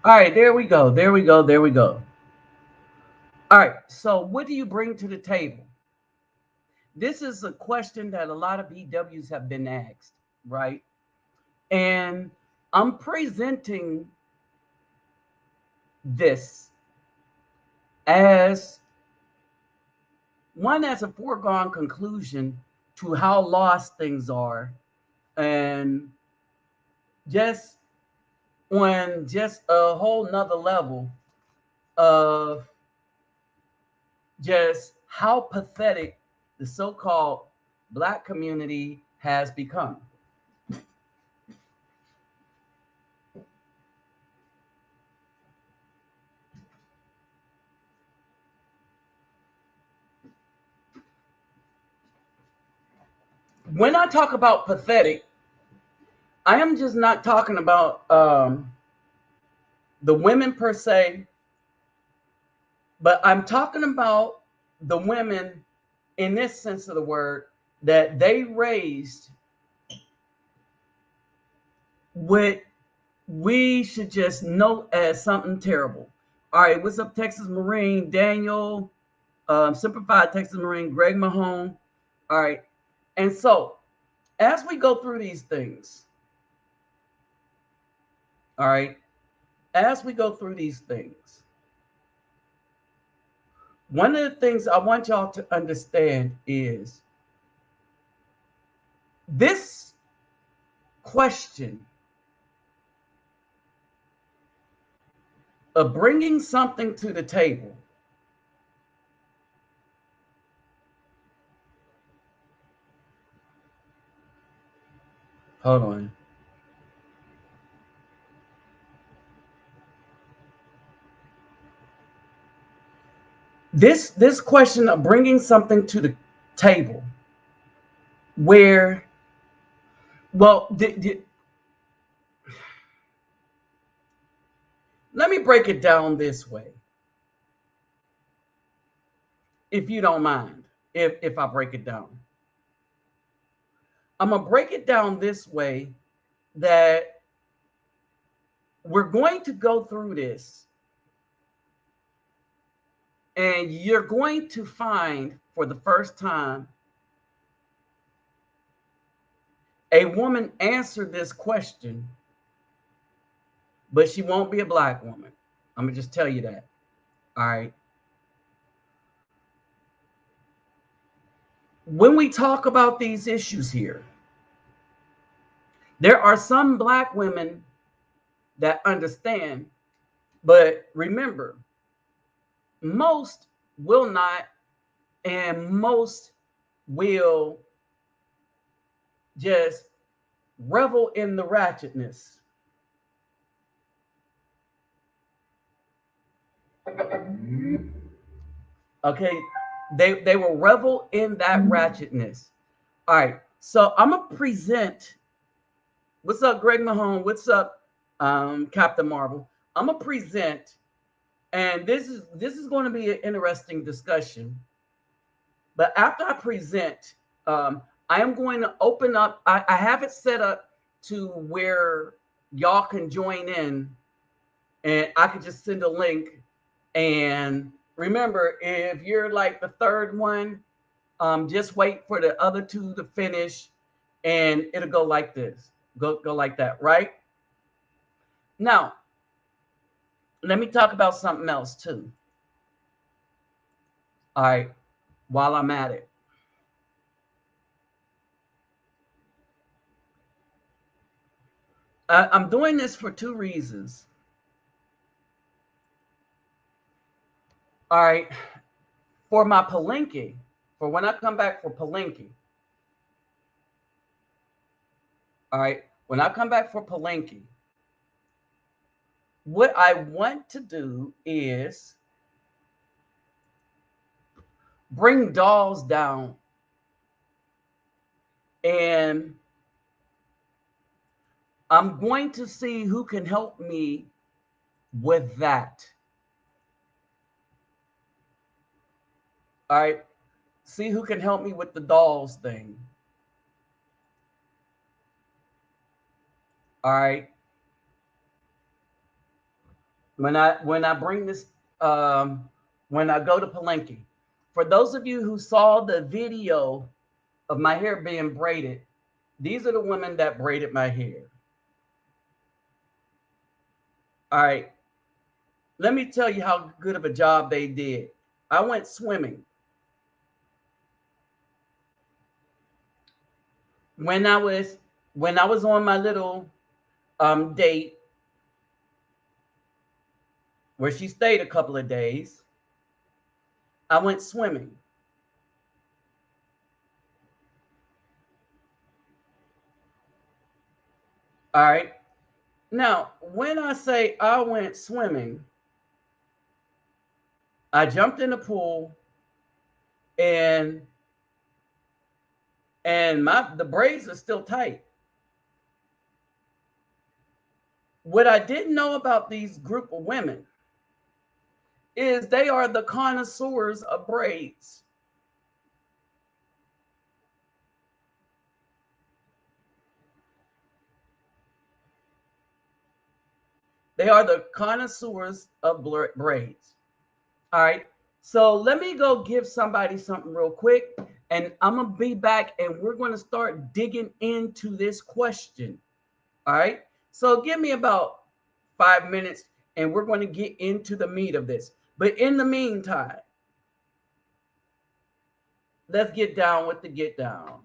All right, there we go. There we go. There we go. All right. So, what do you bring to the table? This is a question that a lot of BWs have been asked, right? And I'm presenting this as one as a foregone conclusion to how lost things are, and just on just a whole nother level of just how pathetic the so-called Black community has become. When I talk about pathetic, I am just not talking about the women per se, but I'm talking about the women in this sense of the word that they raised what we should just note as something terrible. All right, what's up, Texas Marine? Daniel, Simplified Texas Marine, Greg Mahone. All right, and so as we go through these things, all right, as we go through these things, one of the things I want y'all to understand is this question of bringing something to the table. Hold on. This question of bringing something to the table where, well, let me break it down this way, if you don't mind, if I break it down. I'm gonna break it down this way, that we're going to go through this, and you're going to find for the first time a woman answer this question, but she won't be a Black woman. I'm gonna just tell you that. All right. When we talk about these issues here, there are some Black women that understand, but remember, most will not, and most will just revel in the ratchetness. Okay, they will revel in that ratchetness. All right, so I'm gonna present. What's up, Greg Mahone? What's up, Captain Marvel? I'm gonna present, and this is going to be an interesting discussion. But after I present, I am going to open up. I have it set up to where y'all can join in, and I can just send a link. And remember, if you're like the third one, just wait for the other two to finish, and it'll go like this. Go like that, right? Now, let me talk about something else too. All right, while I'm at it. I'm doing this for two reasons. All right, for my Palenque, for when I come back for Palenque. All right, when I come back for Palenque, what I want to do is bring dolls down, and I'm going to see who can help me with that. All right, see who can help me with the dolls thing. All right. when I bring this, when I go to Palenque. For those of you who saw the video of my hair being braided, these are the women that braided my hair. All right, let me tell you how good of a job they did. I went swimming. When I was on my little date where she stayed a couple of days, I went swimming. All right. Now, when I say I went swimming, I jumped in the pool and the braids are still tight. What I didn't know about these group of women is they are the connoisseurs of braids. They are the connoisseurs of braids. All right. So let me go give somebody something real quick, and I'm going to be back and we're going to start digging into this question. All right. So give me about 5 minutes and we're going to get into the meat of this. But in the meantime, let's get down with the get down.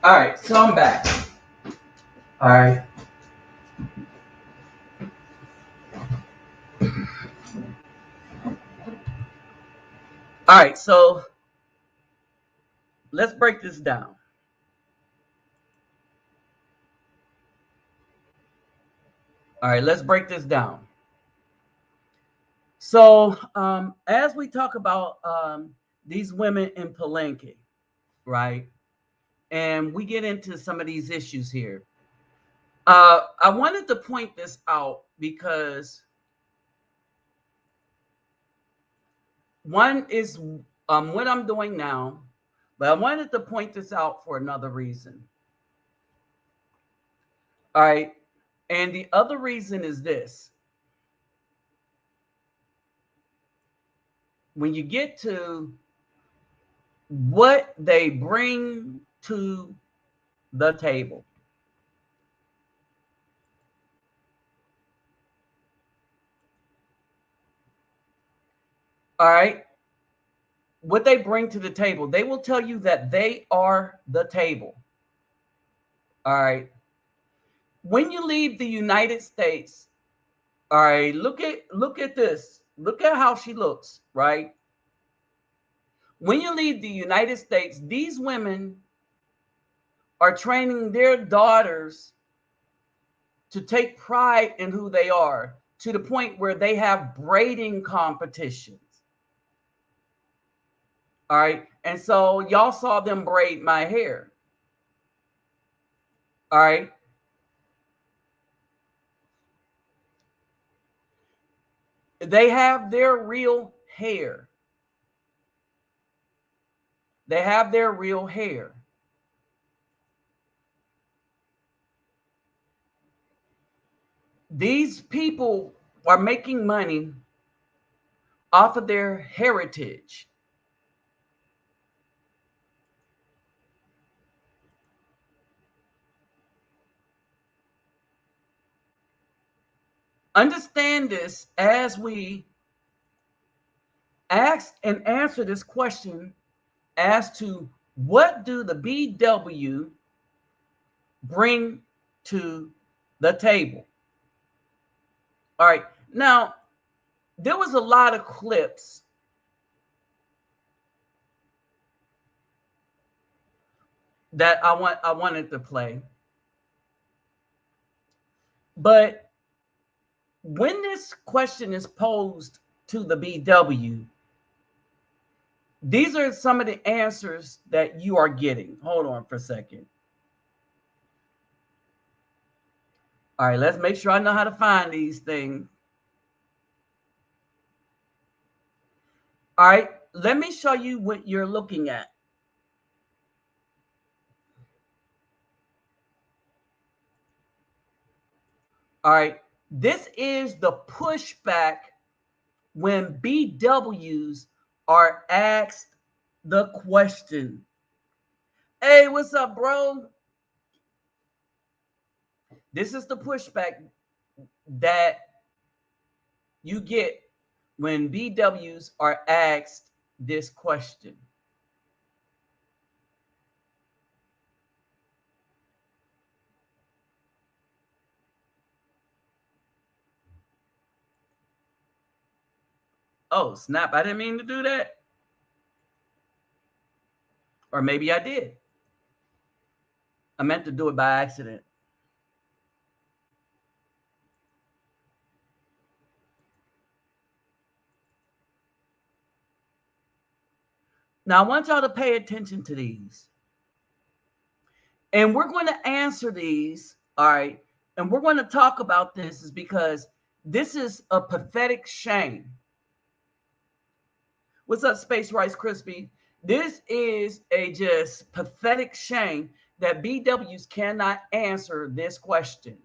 All right, so I'm back. All right. All right, so let's break this down. All right, let's break this down. So, as we talk about these women in Palenque, right, and we get into some of these issues here, I wanted to point this out because one is what I'm doing now, but I wanted to point this out for another reason. All right, and the other reason is this. When you get to what they bring to the table, all right, what they bring to the table, they will tell you that they are the table. All right. When you leave the United States, all right, look at this. Look at how she looks, right? When you leave the United States, these women are training their daughters to take pride in who they are to the point where they have braiding competitions. All right. And so y'all saw them braid my hair. All right. They have their real hair. They have their real hair. These people are making money off of their heritage. Understand this as we ask and answer this question as to what do the BW bring to the table. All right. Now, there was a lot of clips that I wanted to play. But when this question is posed to the BW, these are some of the answers that you are getting. Hold on for a second. All right, let's make sure I know how to find these things. All right, let me show you what you're looking at. All right, this is the pushback when BWs are asked the question. Hey, what's up, bro? This is the pushback that you get when BWs are asked this question. Oh, snap. I didn't mean to do that. Or maybe I did. I meant to do it by accident. Now, I want y'all to pay attention to these. And we're going to answer these, all right? And we're going to talk about this is because this is a pathetic shame. What's up, Space Rice Crispy? This is a just pathetic shame that BWs cannot answer this question.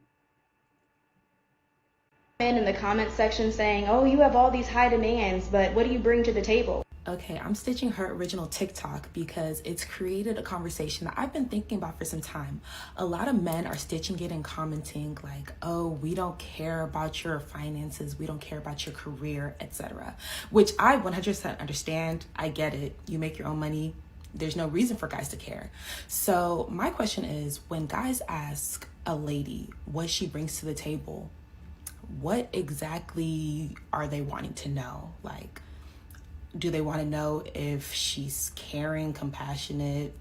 In the comment section saying, oh, you have all these high demands, but what do you bring to the table? Okay, I'm stitching her original TikTok because it's created a conversation that I've been thinking about for some time. A lot of men are stitching it and commenting like, oh, we don't care about your finances, we don't care about your career, etc. Which I 100% understand. I get it. You make your own money, there's no reason for guys to care. So my question is, when guys ask a lady what she brings to the table, what exactly are they wanting to know? Like, do they want to know if she's caring, compassionate,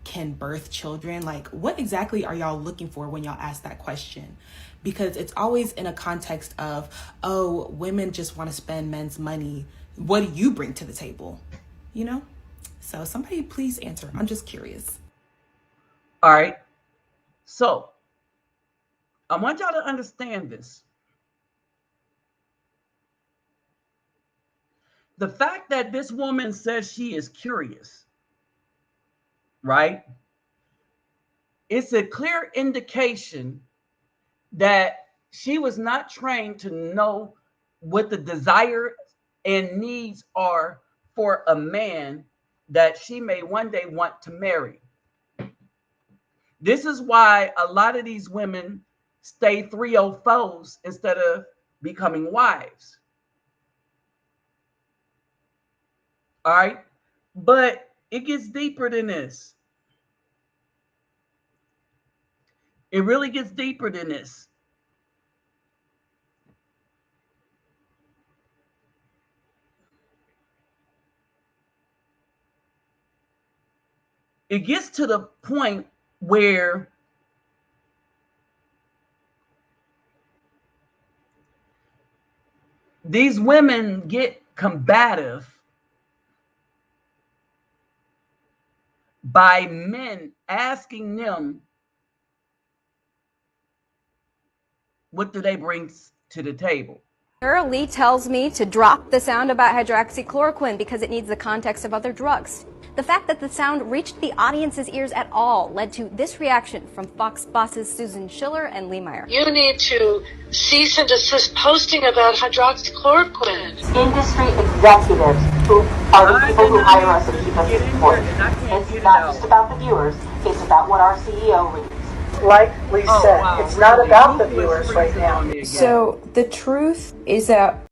can birth children? Like, what exactly are y'all looking for when y'all ask that question? Because it's always in a context of, oh, women just want to spend men's money. What do you bring to the table? You know? So somebody please answer. I'm just curious. All right. So I want y'all to understand this. The fact that this woman says she is curious, right? It's a clear indication that she was not trained to know what the desires and needs are for a man that she may one day want to marry. This is why a lot of these women stay 304s instead of becoming wives. All right. But it gets deeper than this. It really gets deeper than this. It gets to the point where these women get combative by men asking them, what do they bring to the table? Lee tells me to drop the sound about hydroxychloroquine because it needs the context of other drugs. The fact that the sound reached the audience's ears at all led to this reaction from Fox bosses Susan Schiller and Lee Meyer. You need to cease and desist posting about hydroxychloroquine. Industry executives who are the people who hire us and keep us informed. It's not just about the viewers, it's about what our CEO reads. Like Lee said, it's not about the viewers right now. So the truth is that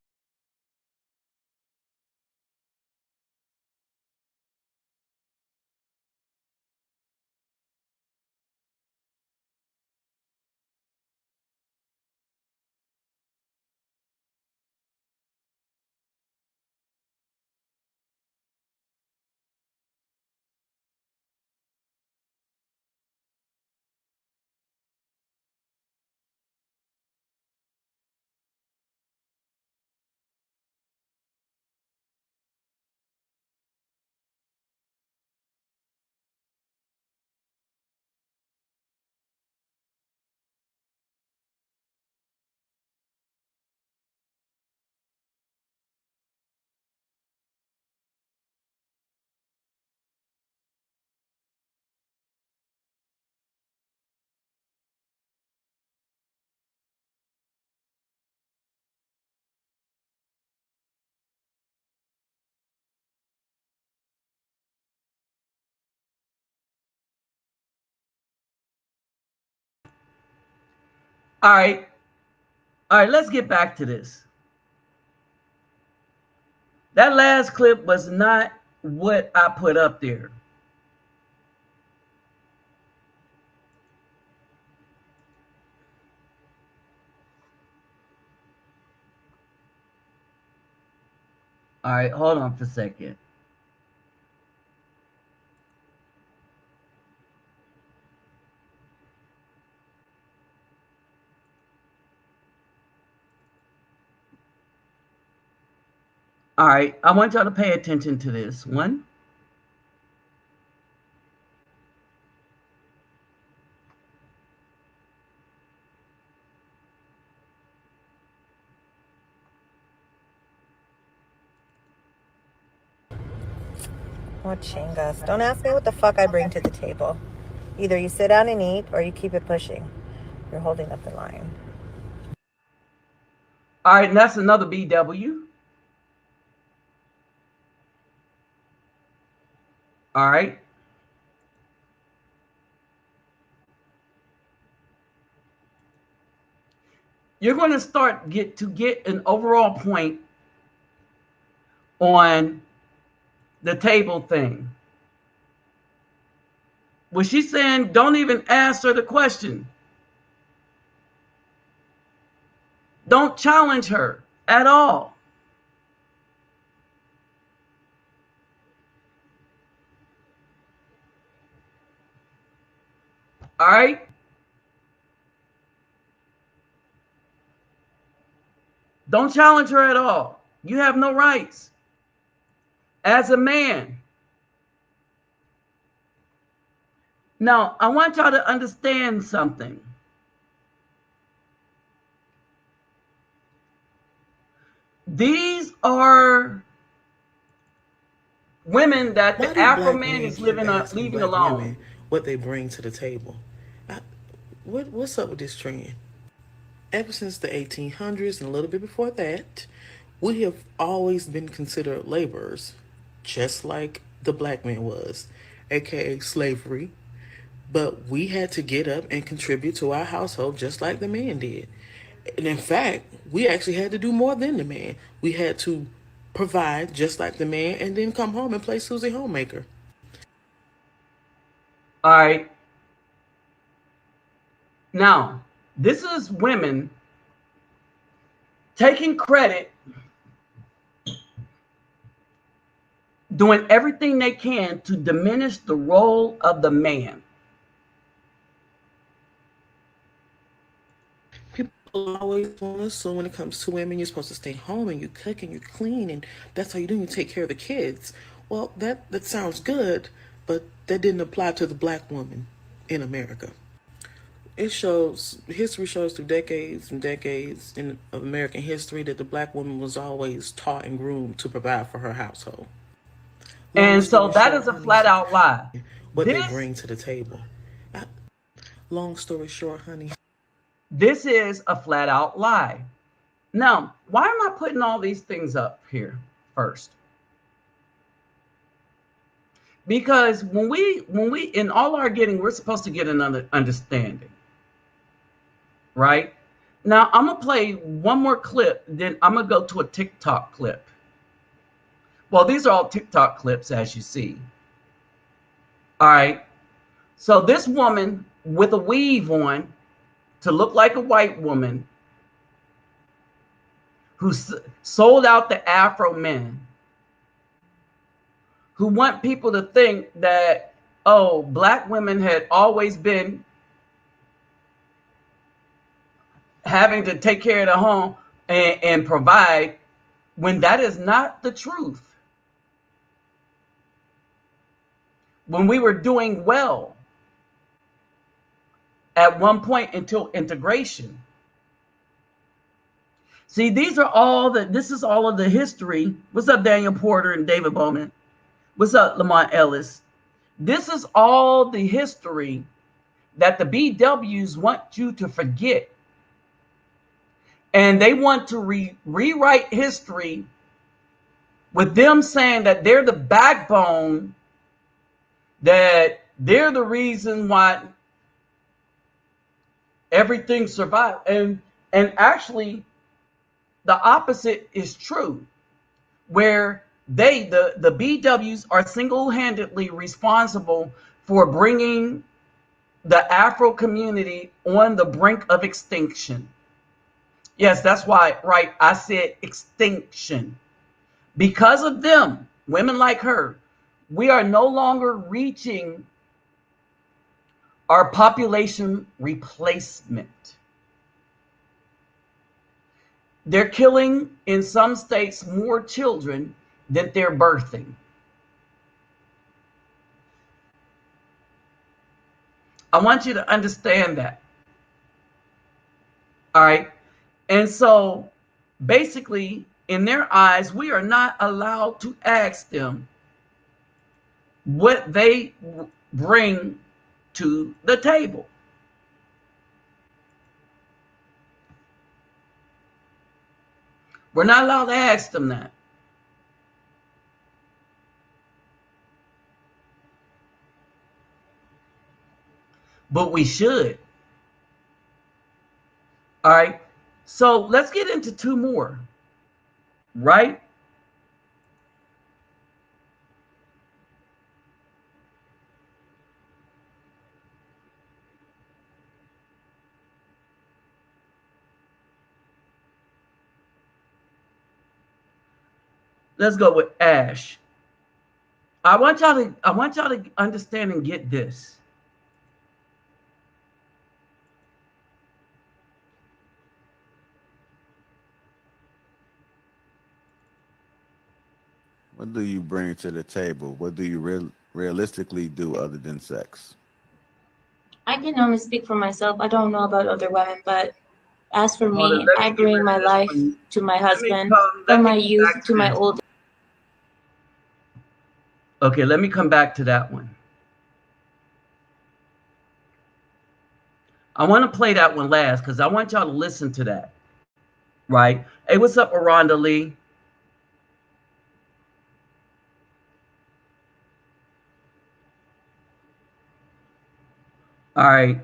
All right. All right, let's get back to this. That last clip was not what I put up there. All right, hold on for a second. All right, I want y'all to pay attention to this one. What chingas? Don't ask me what the fuck I bring to the table. Either you sit down and eat or you keep it pushing. You're holding up the line. All right, and that's another BW. All right. You're going to start get an overall point on the table thing. Was she saying don't even answer the question? Don't challenge her at all. All right? Don't challenge her at all. You have no rights. As a man. Now, I want y'all to understand something. These are women that Why the do Afro black man men is keep asking leaving black alone. women what they bring to the table? What's up with this trend? Ever since the 1800s and a little bit before that, we have always been considered laborers, just like the black man was, aka slavery. But we had to get up and contribute to our household just like the man did. And in fact, we actually had to do more than the man. We had to provide just like the man and then come home and play Susie Homemaker. All right. Now, this is women taking credit, doing everything they can to diminish the role of the man. People always want to assume when it comes to women, you're supposed to stay home and you cook and you clean and that's all you do. You take care of the kids. Well, that sounds good, but that didn't apply to the black woman in America. History shows through decades and decades of American history that the black woman was always taught and groomed to provide for her household. Long And so story that short, is a honey, flat out lie. what they This bring to the table. I, long story short, honey. this is a flat out lie. Now, why am I putting all these things up here first? Because when we in all our getting, we're supposed to get another understanding. Right? Now, I'm going to play one more clip, then I'm going to go to a TikTok clip. Well, these are all TikTok clips, as you see. All right. So this woman with a weave on to look like a white woman who sold out the Afro men, who want people to think that, oh, black women had always been having to take care of the home and provide, when that is not the truth. When we were doing well at one point until integration. See, this is all of the history. What's up, Daniel Porter and David Bowman? What's up, Lamont Ellis? This is all the history that the BWs want you to forget. And they want to rewrite history with them saying that they're the backbone, that they're the reason why everything survived. And actually, the opposite is true, where the BWs are single-handedly responsible for bringing the Afro community on the brink of extinction. Yes, that's why, right, I said extinction. Because of them, women like her, we are no longer reaching our population replacement. They're killing, in some states, more children than they're birthing. I want you to understand that. All right. And so basically, in their eyes, we are not allowed to ask them what they bring to the table. We're not allowed to ask them that. But we should. All right. So let's get into two more. Right? Let's go with Ash. I want y'all to understand and get this. What do you bring to the table? What do you realistically do other than sex? I can only speak for myself. I don't know about other women, but as for Hold on, me, let I me get bring rid of my this life one. to my Let me husband, come. from Let me my come youth back to to my this. old. Okay, let me come back to that one. I want to play that one last because I want y'all to listen to that. Right? Hey, what's up, Aranda Lee? All right.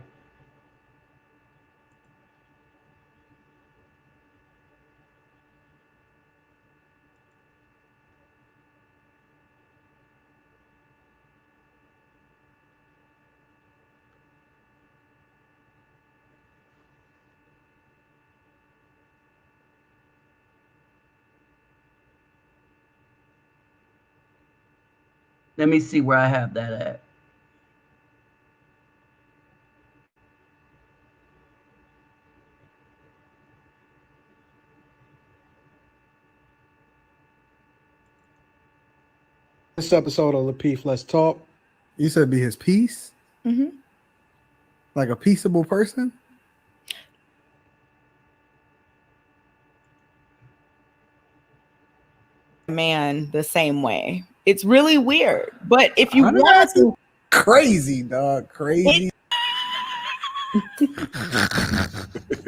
Let me see where I have that at. This episode of Lapeef Let's Talk. You said be his peace? Mm-hmm. Like a peaceable person? Man, the same way. It's really weird. But if you want to, crazy, dog. Crazy.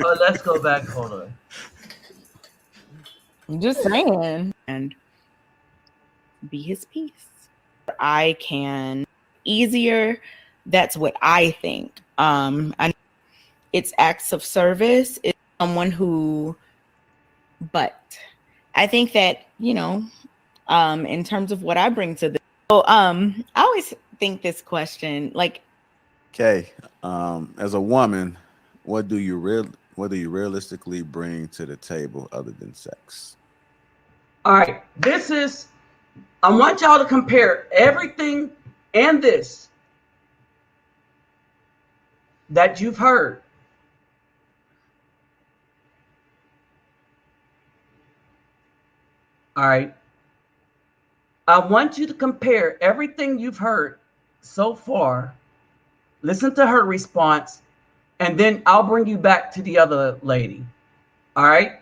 Oh, let's go back. Hold on. I'm just saying. And be his peace. I can easier. That's what I think. It's acts of service. It's someone who, but I think that, in terms of what I bring to the, I always think this question, like, Okay, as a woman, what do you realistically bring to the table other than sex? All right. I want y'all to compare everything and this that you've heard. All right. I want you to compare everything you've heard so far. Listen to her response, and then I'll bring you back to the other lady. All right.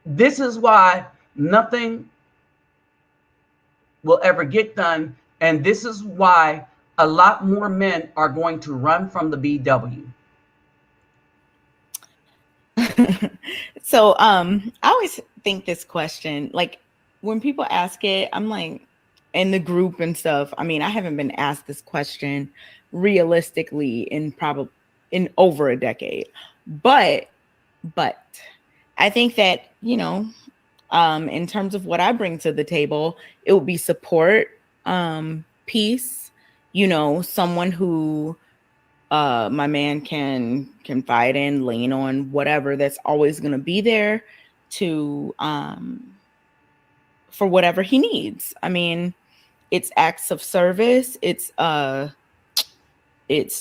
This is why nothing will ever get done. And this is why a lot more men are going to run from the BW. So I always think this question, like when people ask it, I'm like, in the group and stuff. I mean, I haven't been asked this question realistically in over a decade. But I think that, in terms of what I bring to the table, it would be support, peace, someone who my man can confide in, lean on, whatever, that's always going to be there to for whatever he needs. I mean, it's acts of service. It's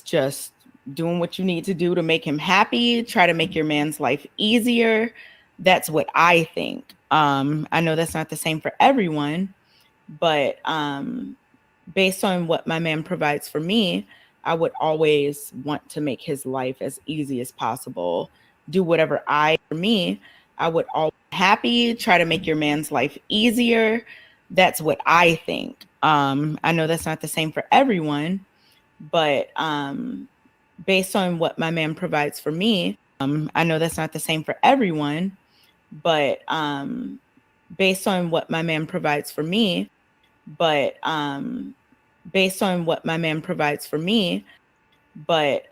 just doing what you need to do to make him happy, try to make your man's life easier. That's what I think. I know that's not the same for everyone, but based on what my man provides for me, I would always want to make his life as easy as possible. Do whatever I would always happy, try to make your man's life easier. That's what I think. I know that's not the same for everyone, but based on what my man provides for me, I know that's not the same for everyone, but based on what my man provides for me, but based on what my man provides for me, but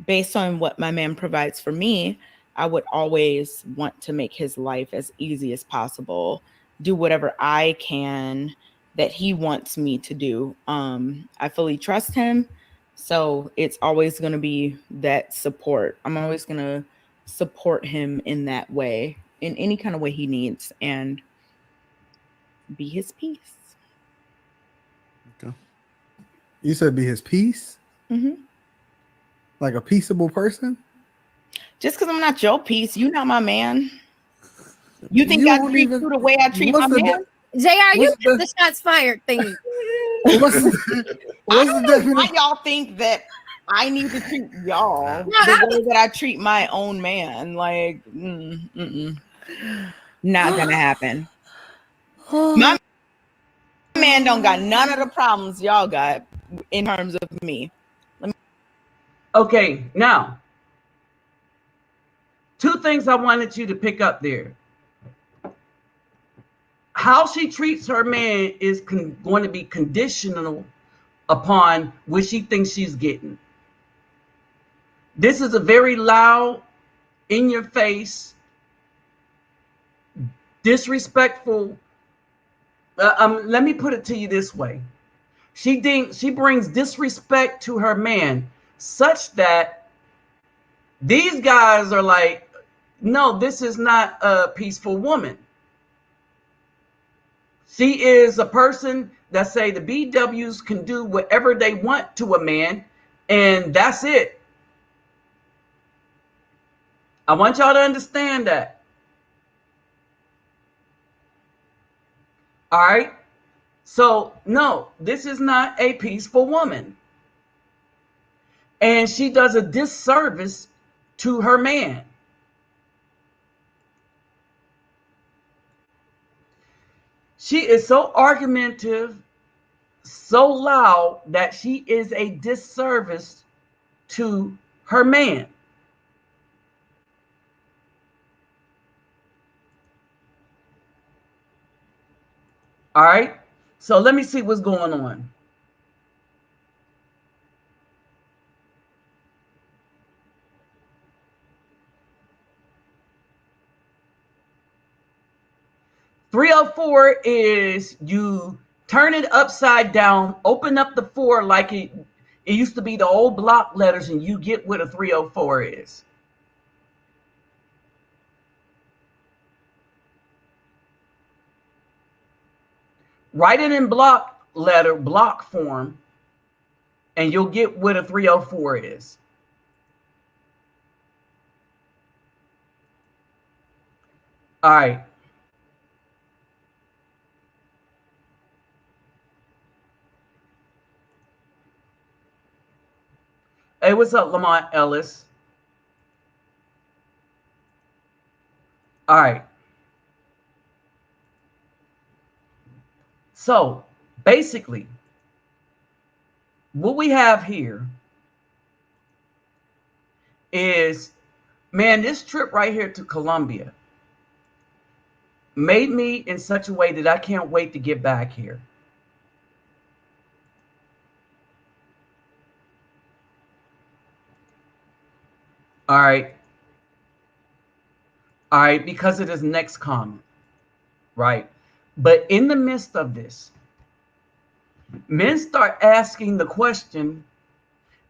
based on what my man provides for me, I would always want to make his life as easy as possible. Do whatever I can that he wants me to do. I fully trust him. So it's always going to be that support. I'm always going to support him in that way. in any kind of way he needs and be his peace. Okay. You said be his peace? Mm-hmm. Like a peaceable person? Just because I'm not your piece, you not my man. You think You I don't treat even- you the way I treat my what's the man? JR, you missed the shots fired thing. What's the definition? Why y'all think that I need to treat y'all the way that I treat my own man? Like, not gonna happen. My man don't got none of the problems y'all got in terms of me. Okay, now, two things I wanted you to pick up there. How she treats her man is going to be conditional upon what she thinks she's getting. This is a very loud, in your face, disrespectful. Let me put it to you this way. She brings disrespect to her man such that these guys are like, no, this is not a peaceful woman. She is a person that say the BWs can do whatever they want to a man, and that's it. I want y'all to understand that. All right? So, no, this is not a peaceful woman. And she does a disservice to her man. She is so argumentative, so loud that she is a disservice to her man. All right? So let me see what's going on. .304 is you turn it upside down, open up the 4 like it used to be the old block letters, and you get what a 304 is. Write it in block form, and you'll get what a 304 is. All right. Hey, what's up, Lamont Ellis? All right. So, basically, what we have here is, man, this trip right here to Colombia made me in such a way that I can't wait to get back here. All right. All right, because of this next comment, right? But in the midst of this, men start asking the question,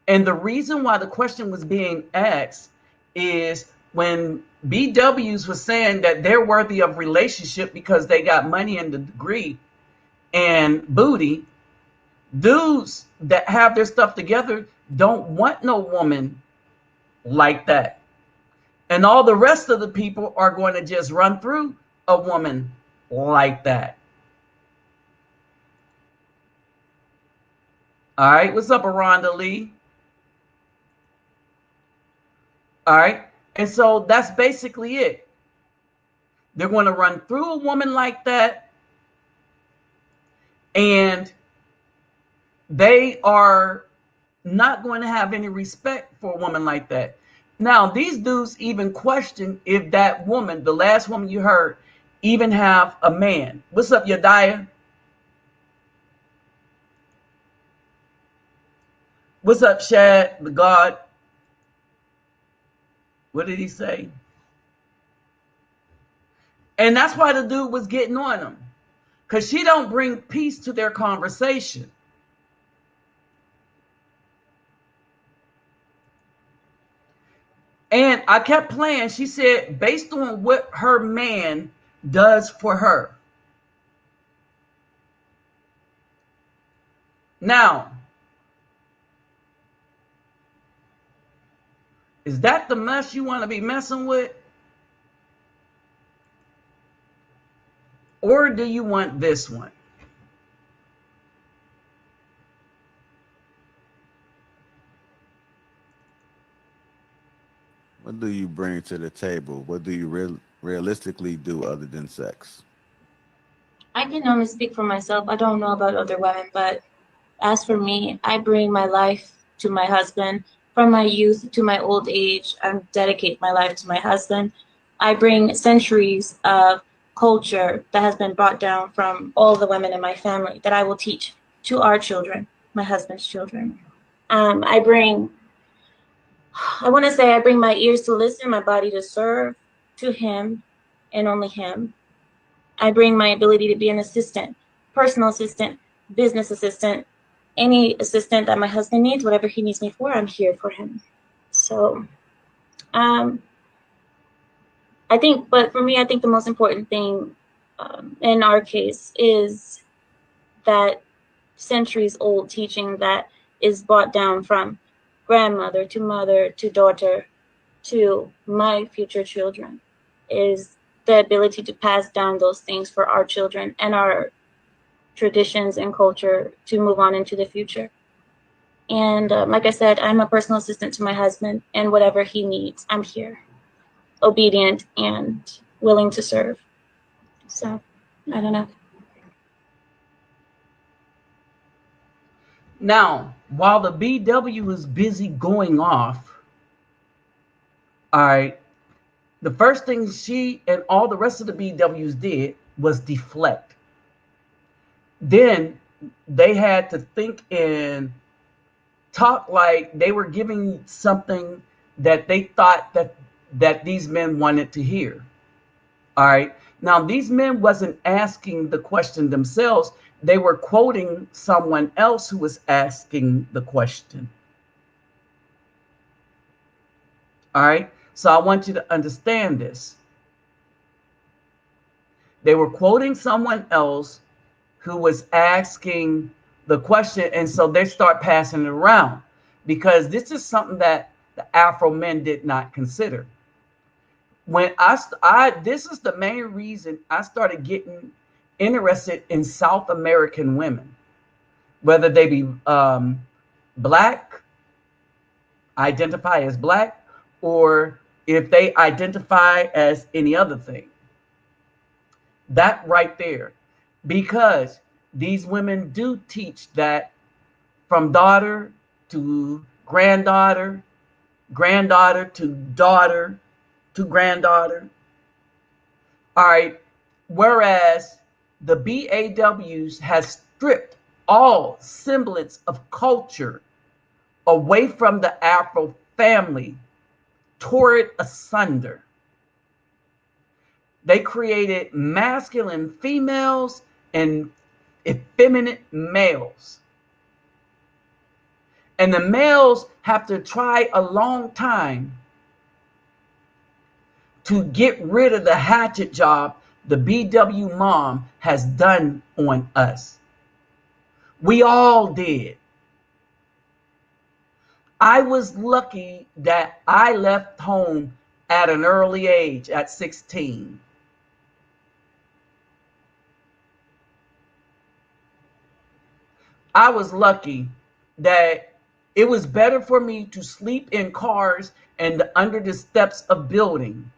and the reason why the question was being asked is when BWs was saying that they're worthy of relationship because they got money and the degree and booty, dudes that have their stuff together don't want no woman like that. And all the rest of the people are going to just run through a woman like that. All right, what's up, Aranda Lee? All right, and so that's basically it. They're going to run through a woman like that, and they are not going to have any respect for a woman like that. Now, these dudes even question if that woman, the last woman you heard, even have a man. What's up, Yadiah? What's up, Shad, the God? What did he say? And that's why the dude was getting on them, because she don't bring peace to their conversation. And I kept playing. She said, based on what her man does for her. Now, is that the mess you want to be messing with? Or do you want this one? What do you bring to the table? What do you realistically do other than sex? I can only speak for myself. I don't know about other women, but as for me, I bring my life to my husband. From my youth to my old age, I dedicate my life to my husband. I bring centuries of culture that has been brought down from all the women in my family that I will teach to our children, my husband's children. I want to say I bring my ears to listen, my body to serve to him and only him. I bring my ability to be an assistant, personal assistant, business assistant, any assistant that my husband needs, whatever he needs me for, I'm here for him. So, I think, but for me, I think the most important thing in our case is that centuries old teaching that is brought down from grandmother to mother to daughter to my future children is the ability to pass down those things for our children and our traditions and culture to move on into the future. And like I said, I'm a personal assistant to my husband, and whatever he needs, I'm here, obedient and willing to serve. So, I don't know. Now, while the BW is busy going off, all right, the first thing she and all the rest of the BWs did was deflect. Then they had to think and talk like they were giving something that they thought that these men wanted to hear. All right. Now, these men wasn't asking the question themselves. They were quoting someone else who was asking the question. All right. So I want you to understand this. They were quoting someone else who was asking the question. And so they start passing it around because this is something that the Afro men did not consider. When this is the main reason I started getting interested in South American women, whether they be black, identify as black, or if they identify as any other thing. That right there, because these women do teach that from daughter to granddaughter, granddaughter to daughter to granddaughter. All right. Whereas the BAWs has stripped all semblance of culture away from the Afro family, tore it asunder. They created masculine females and effeminate males. And the males have to try a long time to get rid of the hatchet job the BW mom has done on us. We all did. I was lucky that I left home at an early age, at 16. I was lucky that it was better for me to sleep in cars and under the steps of building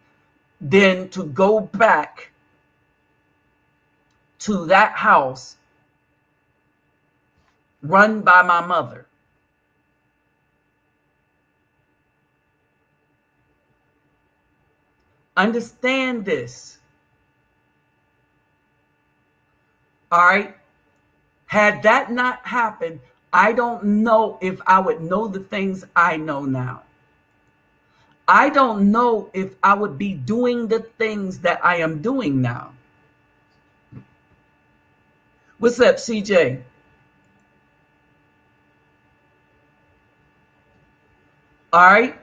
than to go back to that house run by my mother. Understand this. All right. Had that not happened, I don't know if I would know the things I know now. I don't know if I would be doing the things that I am doing now. What's up, CJ? All right.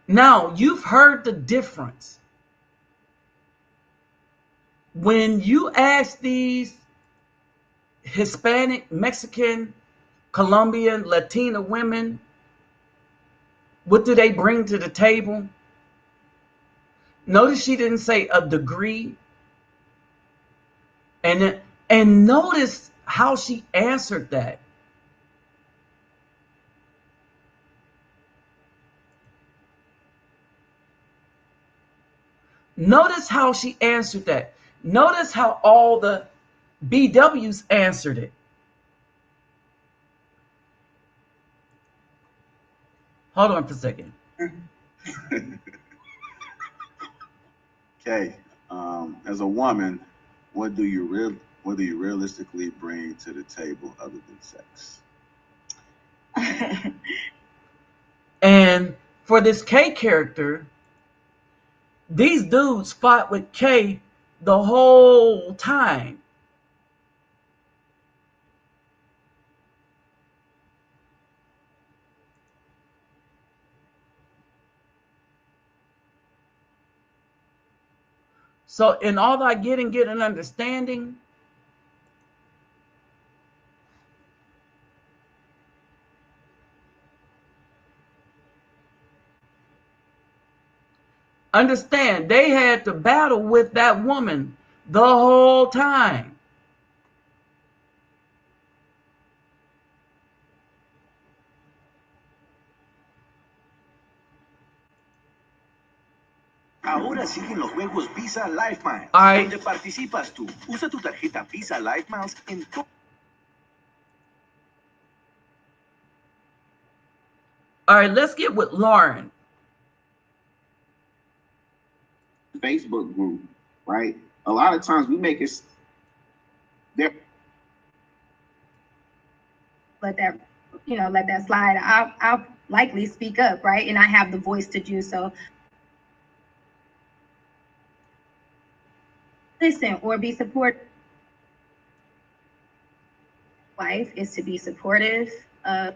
Now, you've heard the difference. When you ask these Hispanic, Mexican, Colombian, Latina women, what do they bring to the table? Notice she didn't say a degree. And notice how she answered that. Notice how she answered that. Notice how all the BWs answered it. Hold on for a second. Okay. As a woman, what do you realistically bring to the table other than sex? And for this K character, these dudes fought with K the whole time. So in all that get an understanding, understand they had to battle with that woman the whole time. Ahora siguen los juegos Visa Life Miles, Ay. donde participas tú. Usa tu tarjeta Visa Life Miles en todo. All right, let's get with Lauren. Facebook group, right? A lot of times we make it there. Let that slide. I'll likely speak up, right? And I have the voice to do so. Listen or be supportive. Life is to be supportive of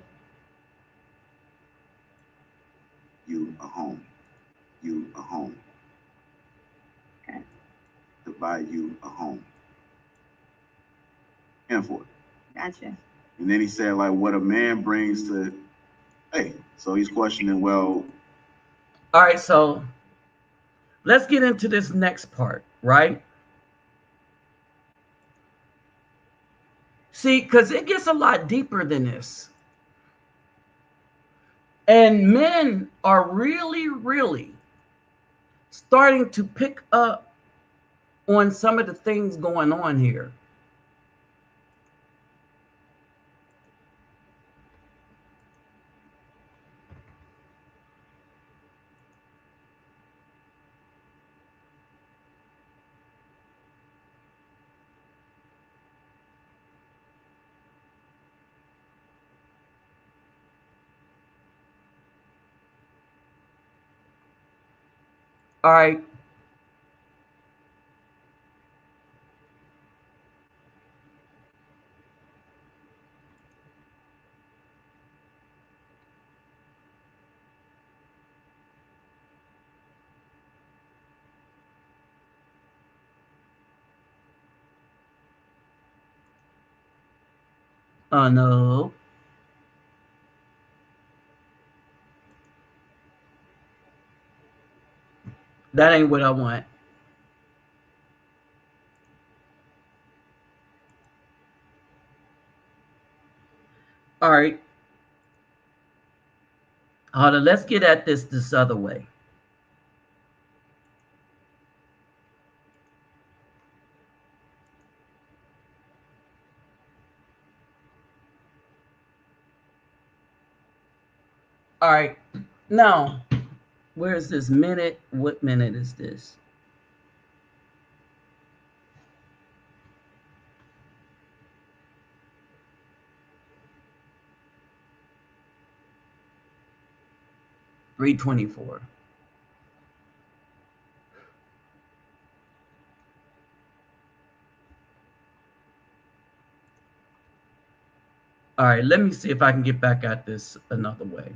You a home. You a home. Okay. To buy you a home. And for it. Gotcha. And then he said, like, what a man brings to, hey, so he's questioning, well. All right, so let's get into this next part, right? See, because it gets a lot deeper than this. And men are really, really starting to pick up on some of the things going on here. All right. Oh, no. That ain't what I want. All right. Hold on. Let's get at this other way. All right. Now, where is this minute? What minute is this? $3:24. All right, let me see if I can get back at this another way.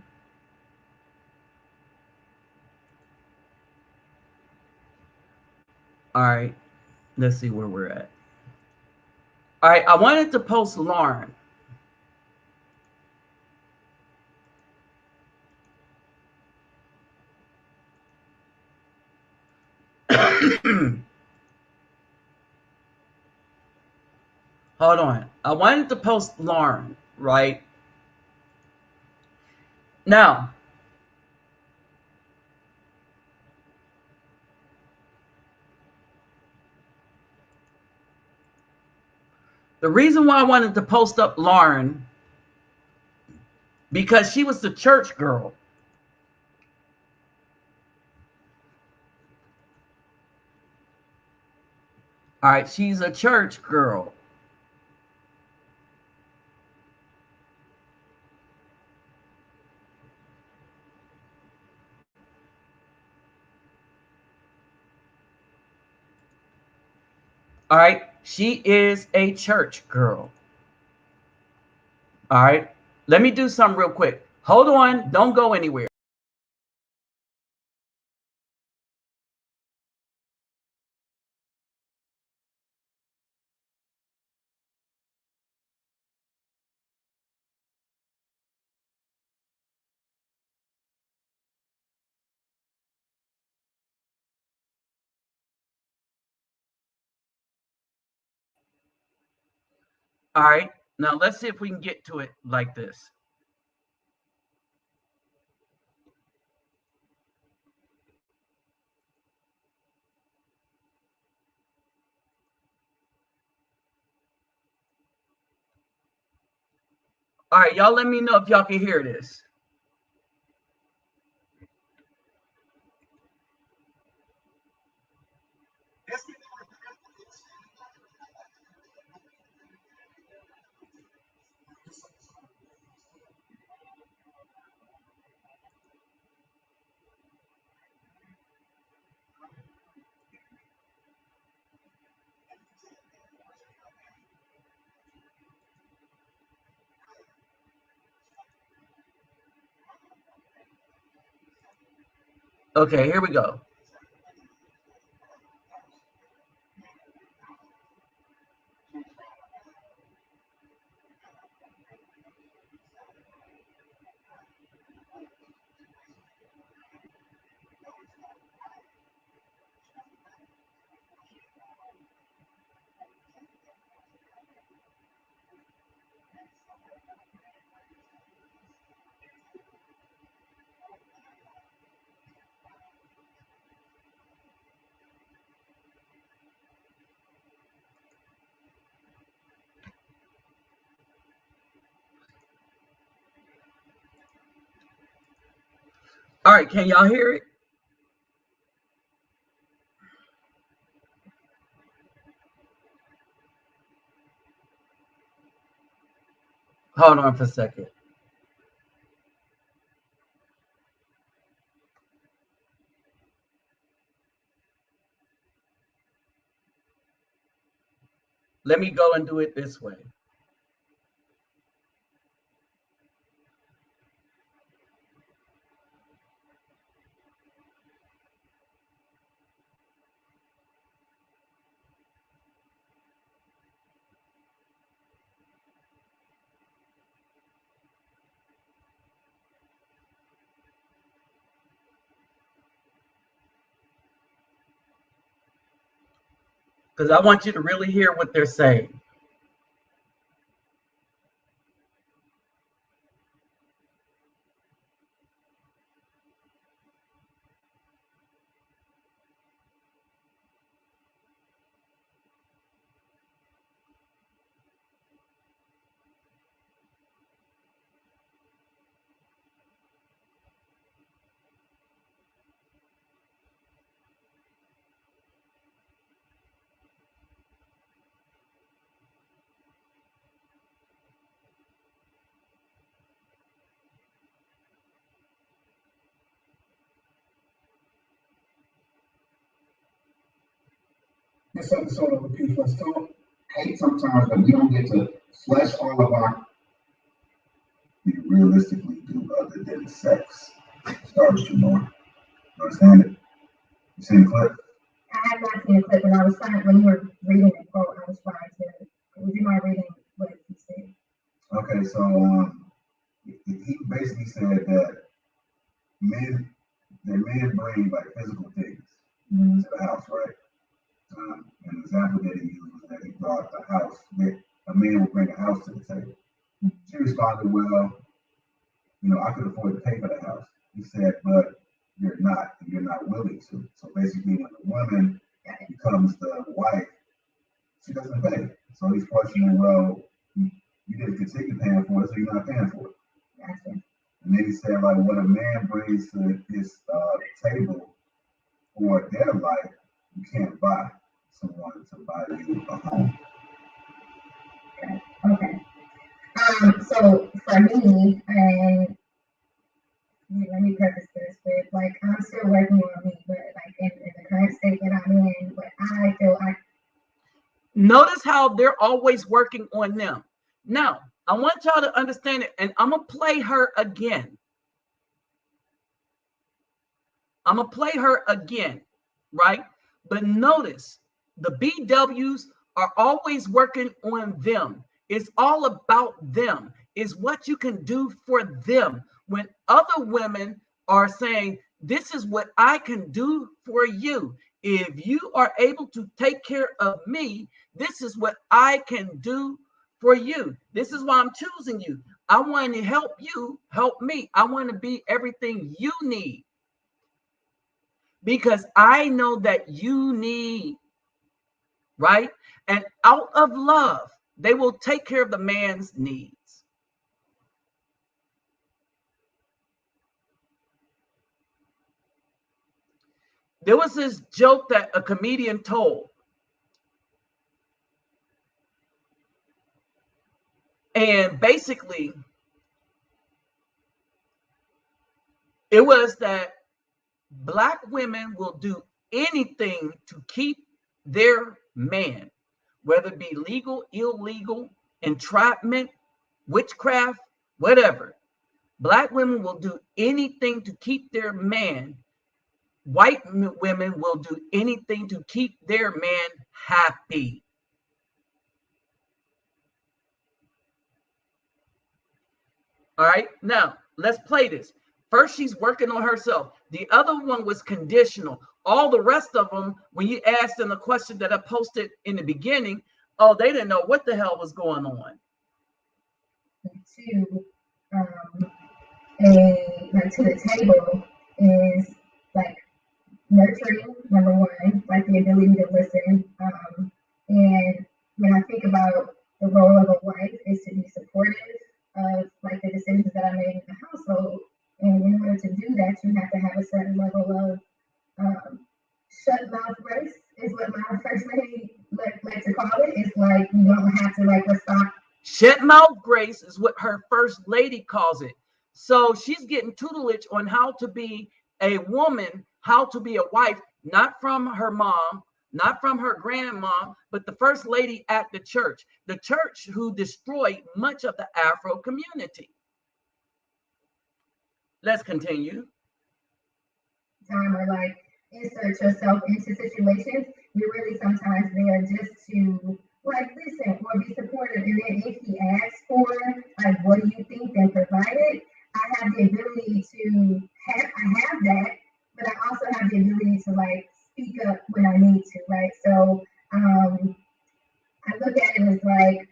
All right, let's see where we're at. All right, I wanted to post Lauren. Hold on. I wanted to post Lauren, right? Now, the reason why I wanted to post up Lauren, because she was the church girl. All right, she's a church girl. All right, she is a church girl. All right, let me do something real quick. Hold on, don't go anywhere. All right, now let's see if we can get to it like this. All right, y'all let me know if y'all can hear this. Okay, here we go. All right, can y'all hear it? Hold on for a second. Let me go and do it this way. Because I want you to really hear what they're saying. This episode of Repeat Let's Talk. Hate sometimes that we don't get to flesh all of our we realistically do other than sex. Start with you more. Understand it? You see the clip? have not seen a clip, and I was trying, when you were reading the quote, I was trying to, would you mind reading what he said? Okay, so he basically said that men bring like physical things to the house, right? An example that he used was that he brought a house, that a man would bring a house to the table. She responded, well, I could afford to pay for the house. He said, but you're not willing to. So basically, when the woman becomes the wife, she doesn't pay. So he's questioning, well, you didn't continue paying for it, so you're not paying for it. Gotcha. And then he said, like, what a man brings to his table for their life, you can't buy someone to buy you a home. Okay. So for me, and let me preface this with, like, I'm still working on me, but like in the current state that I'm in, but I feel like. Notice how they're always working on them. Now, I want y'all to understand it, and I'm gonna play her again. Right? But notice the BWs are always working on them. It's all about them. It's what you can do for them. When other women are saying, this is what I can do for you. If you are able to take care of me, this is what I can do for you. This is why I'm choosing you. I want to help you, help me. I want to be everything you need. Because I know that you need, right? And out of love, they will take care of the man's needs. There was this joke that a comedian told. And basically, it was that Black women will do anything to keep their man, whether it be legal, illegal, entrapment, witchcraft, whatever. Black women will do anything to keep their man. White women will do anything to keep their man happy. All right, now let's play this. First, she's working on herself. The other one was conditional. All the rest of them, when you asked them the question that I posted in the beginning, oh, they didn't know what the hell was going on. To the table is like nurturing, number one, like the ability to listen. And when I think about the role of a wife is to be supportive of like the decisions that I made in the household. And in order to do that, you have to have a certain level of shut mouth grace is what my first lady like to call it. It's like you don't have to like respond. Shut mouth grace is what her first lady calls it. So she's getting tutelage on how to be a woman, how to be a wife, not from her mom, not from her grandma, but the first lady at the church who destroyed much of the Afro community. Let's continue. Time or like insert yourself into situations, you're really sometimes there just to like listen or be supportive. And then if he asks for like what do you think, then provide it. I have the ability to have that, but I also have the ability to like speak up when I need to, right? So I look at it as like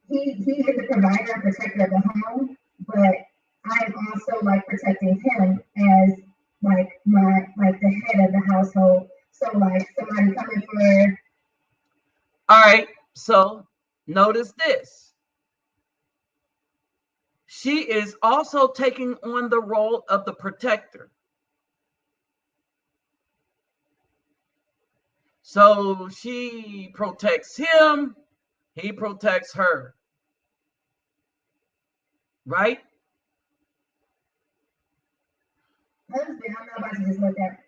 he is the provider and protector of the home, but I'm also like protecting him as like the head of the household. So like somebody coming for. All right, so notice this. She is also taking on the role of the protector. So she protects him, he protects her. Right? Husband, I'm not about to just let that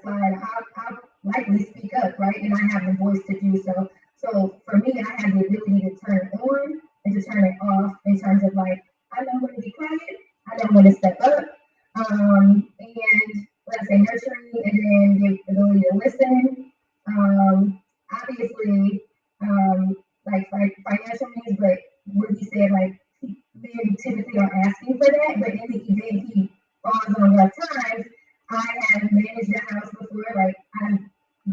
slide. I'll likely speak up, right? And I have the voice to do so. So for me, I have the ability to turn it on and to turn it off in terms of like, I know when to be quiet, I know when to step up. And let's say nurturing and then the ability to listen managed the house before. Like I've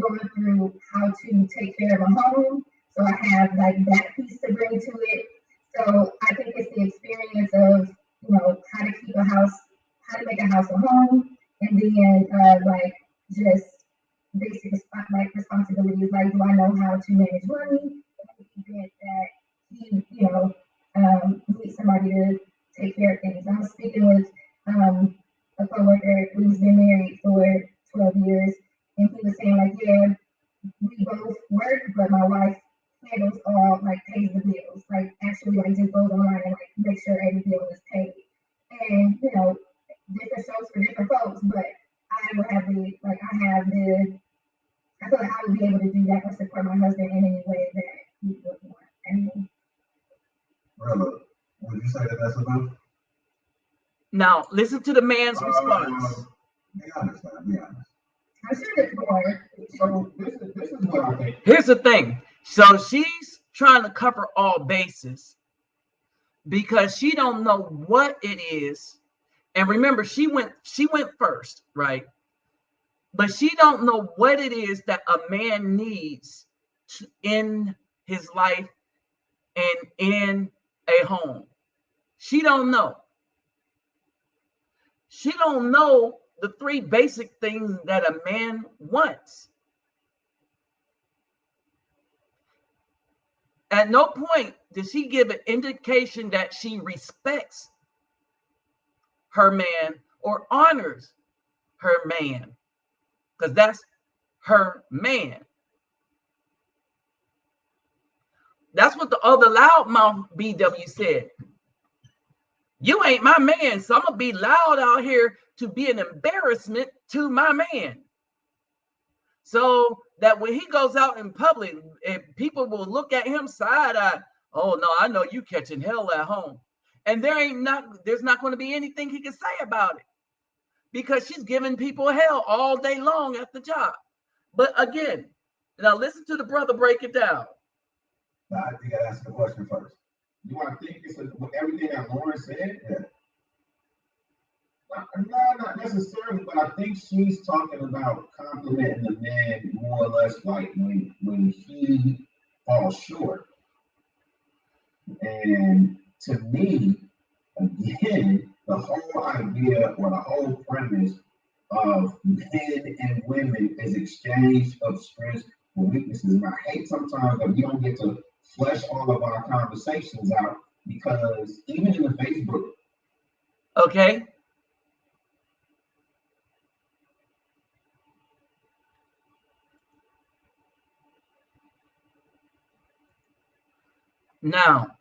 gone through how to take care of a home, so I have like that piece to bring to it. So I think it's the experience of how to keep a house, how to make a house a home, and then like just basic like responsibilities. Like, do I know how to manage money in the event that he, needs somebody to take care of things. I was speaking with a coworker who's been married for 12 years, and he was saying like, yeah, we both work, but my wife handles all, like pays the bills, like actually like just goes online and like make sure every bill is paid. And different strokes for different folks, but I will have the like I feel like I would be able to do that or support my husband in any way that he would want. And Brother, would you say that that's enough? Now, listen to the man's response. Be honest, man. Be honest. I'm sure there's more. So this is what I think. Here's the thing. So she's trying to cover all bases because she don't know what it is. And remember, she went first, right? But she don't know what it is that a man needs in his life and in a home. She don't know. She don't know the three basic things that a man wants. At no point does she give an indication that she respects her man or honors her man, because that's her man. That's what the other loudmouth BW said. You ain't my man, so I'm gonna be loud out here to be an embarrassment to my man. So that when he goes out in public, people will look at him side-eye. Oh no, I know you catching hell at home. And there's not going to be anything he can say about it, because she's giving people hell all day long at the job. But again, now listen to the brother break it down. Now, I think I asked the question first. Do I think it's everything that Lauren said? Yeah. No, not necessarily, but I think she's talking about complimenting the man more or less like when he falls short. And to me, again, the whole idea or the whole premise of men and women is exchange of strengths or weaknesses. And I hate sometimes that we don't get to flesh all of our conversations out, because even in the Facebook. Okay. Now,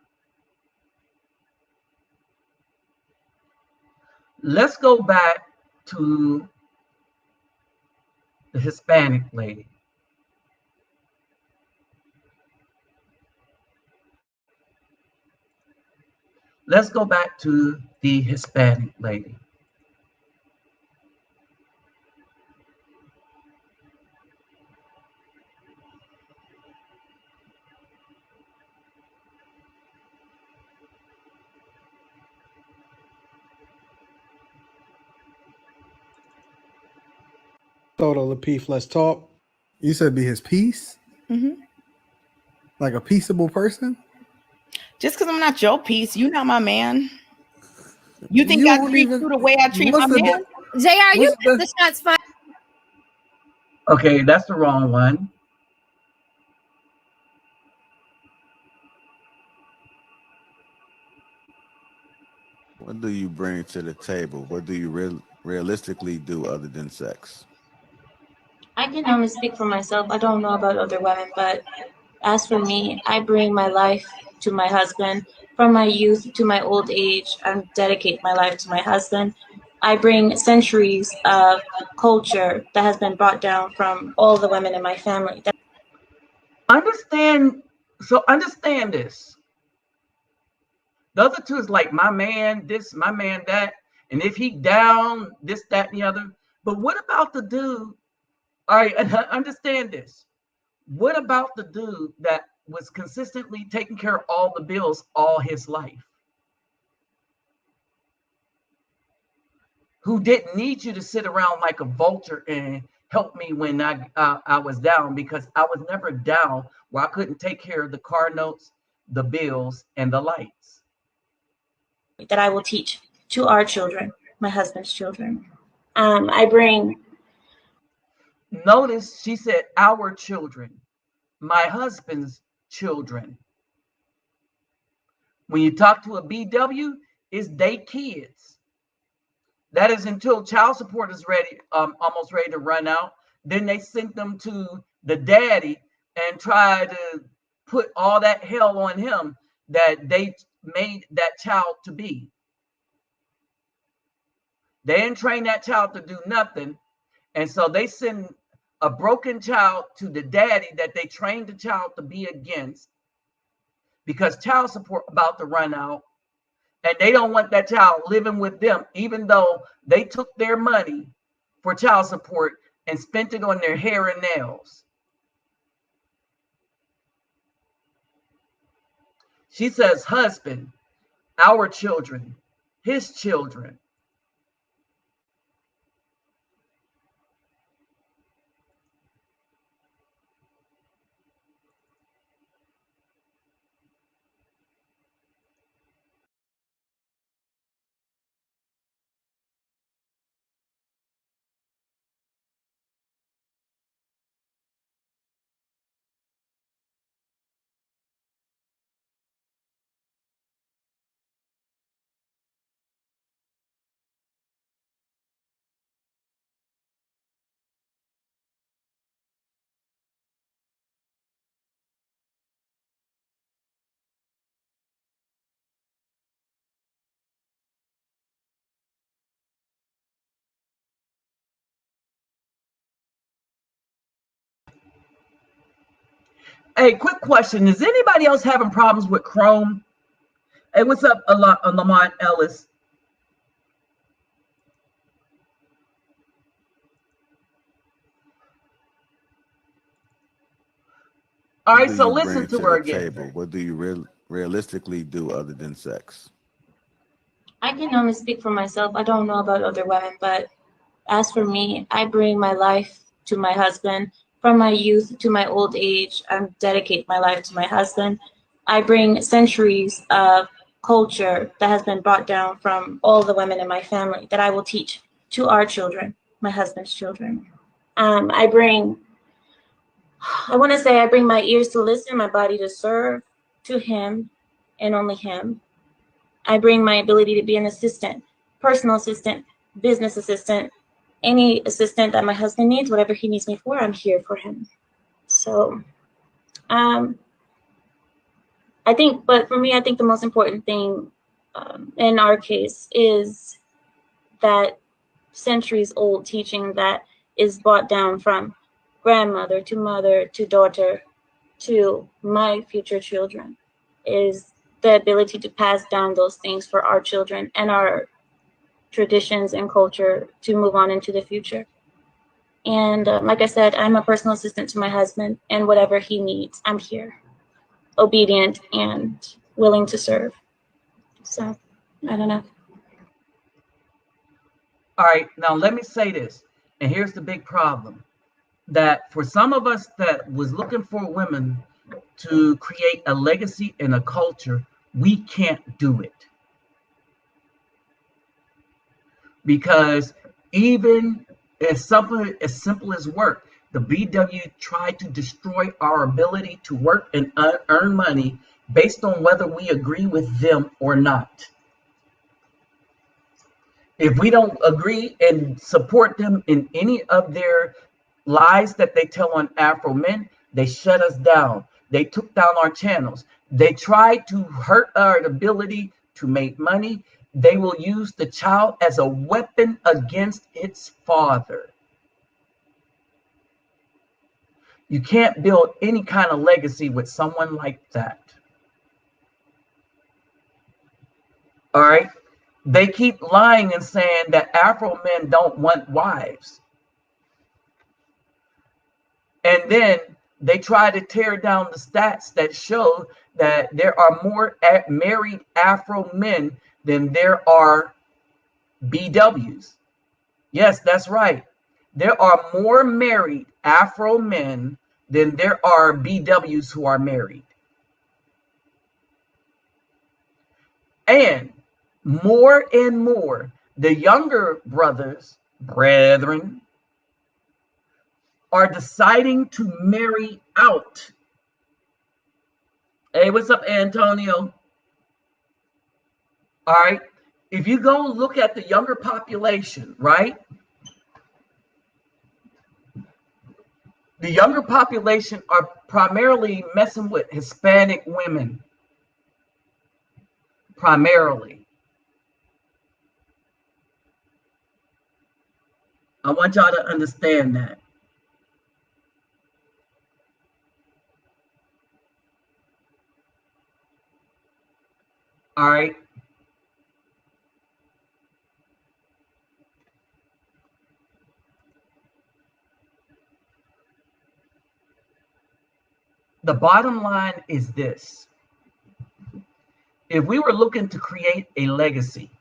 let's go back to the Hispanic lady. Let's go back to the Hispanic lady. Total Lapeef, let's talk. You said be his peace? Mm-hmm. Like a peaceable person? Just because I'm not your piece, you not my man. You think I treat you the way I treat my man? JR, you got the shots fired. Okay, that's the wrong one. What do you bring to the table? What do you realistically do other than sex? I can only speak for myself. I don't know about other women, but as for me, I bring my life to my husband. From my youth to my old age, I dedicate my life to my husband. I bring centuries of culture that has been brought down from all the women in my family. Understand this. The other two is like my man this, my man that, and if he down, this, that, and the other. But what about the dude? All right, understand this. What about the dude that was consistently taking care of all the bills all his life? who didn't need you to sit around like a vulture and help me when I was down, because I was never down where I couldn't take care of the car notes, the bills, and the lights. That I will teach to our children, my husband's children. I bring. Notice she said our children, my husband's children. When you talk to a BW, it's they kids. That is until child support is ready, almost ready to run out. Then they sent them to the daddy and try to put all that hell on him that they made that child to be. They didn't train that child to do nothing. And so they send a broken child to the daddy that they trained the child to be against, because child support about to run out. And they don't want that child living with them, even though they took their money for child support and spent it on their hair and nails. She says, husband, our children, his children. Hey, quick question. Is anybody else having problems with Chrome? Hey, what's up, Lamont Ellis? All right, so listen to her again. What do you realistically do other than sex? I can only speak for myself. I don't know about other women, but as for me, I bring my life to my husband. From my youth to my old age, I dedicate my life to my husband. I bring centuries of culture that has been brought down from all the women in my family that I will teach to our children, my husband's children. I want to say I bring my ears to listen, my body to serve to him and only him. I bring my ability to be an assistant, personal assistant, business assistant, any assistant that my husband needs, whatever he needs me for, I'm here for him. So I think, but for me, I think the most important thing in our case is that centuries old teaching that is brought down from grandmother to mother to daughter to my future children is the ability to pass down those things for our children and our traditions and culture to move on into the future. And like I said, I'm a personal assistant to my husband, and whatever he needs, I'm here, obedient and willing to serve. So, I don't know. All right, now let me say this, and here's the big problem. That for some of us that was looking for women to create a legacy and a culture, we can't do it. Because even as simple as work, the BW tried to destroy our ability to work and earn money based on whether we agree with them or not. If we don't agree and support them in any of their lies that they tell on Afro men, they shut us down. They took down our channels. They tried to hurt our ability to make money. They will use the child as a weapon against its father. You can't build any kind of legacy with someone like that. All right? They keep lying and saying that Afro men don't want wives. And then they try to tear down the stats that show that there are more married Afro men than there are BWs. Yes, that's right. There are more married Afro men than there are BWs who are married. And more, the younger brethren, are deciding to marry out. Hey, what's up, Antonio? All right. If you go look at the younger population, right? The younger population are primarily messing with Hispanic women. Primarily. I want y'all to understand that. All right. The bottom line is this. If we were looking to create a legacy,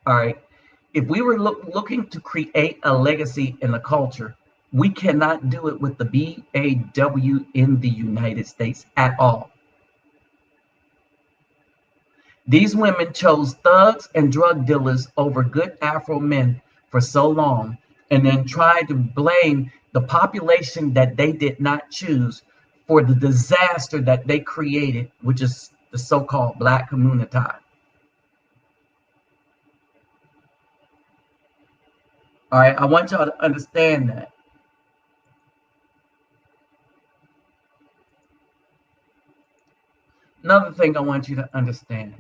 all right, if we were looking to create a legacy in the culture, we cannot do it with the BAW in the United States at all. These women chose thugs and drug dealers over good Afro men for so long, and then tried to blame the population that they did not choose for the disaster that they created, which is the so-called Black community. All right, I want y'all to understand that. Another thing I want you to understand.